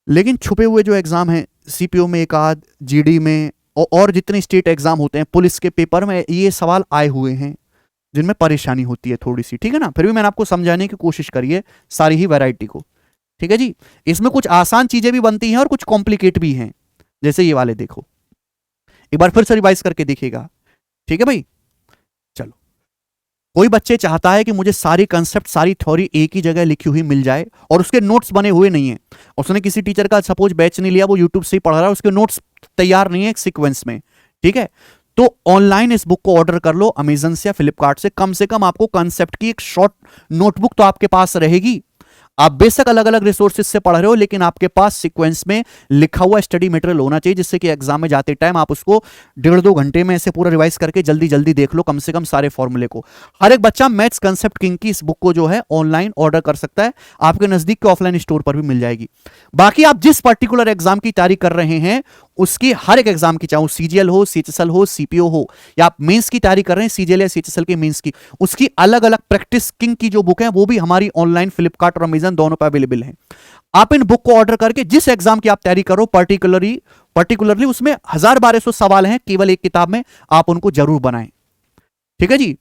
A: लेकिन छुपे हुए जो एग्जाम हैं, सीपीओ में एक आध, जीडी में और जितने स्टेट एग्जाम होते हैं, पुलिस के पेपर में ये सवाल आए हुए हैं जिनमें परेशानी होती है थोड़ी सी, ठीक है ना। फिर भी मैंने आपको समझाने की कोशिश करी है सारी ही वैरायटी को, ठीक है जी। इसमें कुछ आसान चीजें भी बनती हैं और कुछ कॉम्प्लिकेट भी हैं, जैसे ये वाले देखो, एक बार फिर से रिवाइज करके देखिएगा, ठीक है भाई। चलो, कोई बच्चे चाहता है कि मुझे सारी कंसेप्ट, सारी थ्योरी एक ही जगह लिखी हुई मिल जाए और उसके नोट्स बने हुए नहीं है। उसने किसी टीचर का सपोज बैच नहीं लिया, वो यूट्यूब से ही पढ़ रहा है, उसके नोट्स तैयार नहीं है एक सीक्वेंस में, ठीक है। तो ऑनलाइन इस बुक को ऑर्डर कर लो अमेजन से या फ्लिपकार्ट से कम आपको कंसेप्ट की एक शॉर्ट नोटबुक तो आपके पास रहेगी। आप बेशक अलग अलग रिसोर्सेज से पढ़ रहे हो, लेकिन आपके पास सीक्वेंस में लिखा हुआ स्टडी मटेरियल होना चाहिए, जिससे कि एग्जाम में जाते टाइम आप उसको 1.5-2 घंटे में ऐसे पूरा रिवाइज करके जल्दी जल्दी देख लो, कम से कम सारे फॉर्मूले को। हर एक बच्चा मैथ्स कंसेप्ट किंग की इस बुक को जो है ऑनलाइन ऑर्डर कर सकता है, आपके नजदीक के ऑफलाइन स्टोर पर भी मिल जाएगी। बाकी आप जिस पर्टिकुलर एग्जाम की तैयारी कर रहे हैं, उसकी हर एक एग्जाम की, चाहे सीजीएल हो, सीएचएसएल हो, सीपीओ हो, या आप मेंस की तैयारी कर रहे हैं सीजीएल या सीएचएसएल के मेंस की, उसकी अलग अलग प्रैक्टिस किंग की जो बुक है वो भी हमारी ऑनलाइन फ्लिपकार्ट और अमेजन दोनों पर अवेलेबल है। आप इन बुक को ऑर्डर करके जिस एग्जाम की आप तैयारी करो, पर्टिकुलरली उसमें 1000-1200 सवाल हैं केवल एक किताब में, आप उनको जरूर बनाएं, ठीक है जी।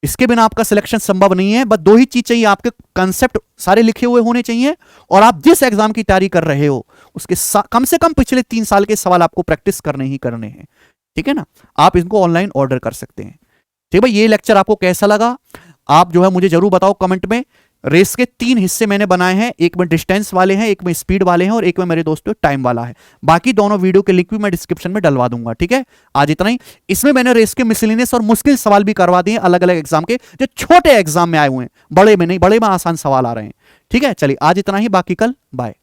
A: इसके बिना आपका सिलेक्शन संभव नहीं है। बस दो ही चीज चाहिए, आपके कंसेप्ट सारे लिखे हुए होने चाहिए और आप जिस एग्जाम की तैयारी कर रहे हो उसके कम से कम पिछले 3 साल के सवाल आपको प्रैक्टिस करने ही करने हैं। ठीक है ना, आप इनको ऑनलाइन ऑर्डर कर सकते हैं। ठीक है भाई, ये लेक्चर आपको कैसा लगा आप जो है मुझे जरूर बताओ कमेंट में। रेस के 3 हिस्से मैंने बनाए हैं, एक में डिस्टेंस वाले हैं, एक में स्पीड वाले हैं और एक में मेरे दोस्तों टाइम वाला है। बाकी दोनों वीडियो के लिंक भी मैं डिस्क्रिप्शन में डलवा दूंगा। ठीक है, आज इतना ही। इसमें मैंने रेस के मिसलिनियस और मुश्किल सवाल भी करवा दिए अलग अलग एग्जाम के, जो छोटे एग्जाम में आए हुए हैं, बड़े में नहीं, बड़े में आसान सवाल आ रहे हैं। ठीक है, चलिए आज इतना ही, बाकी कल बाय।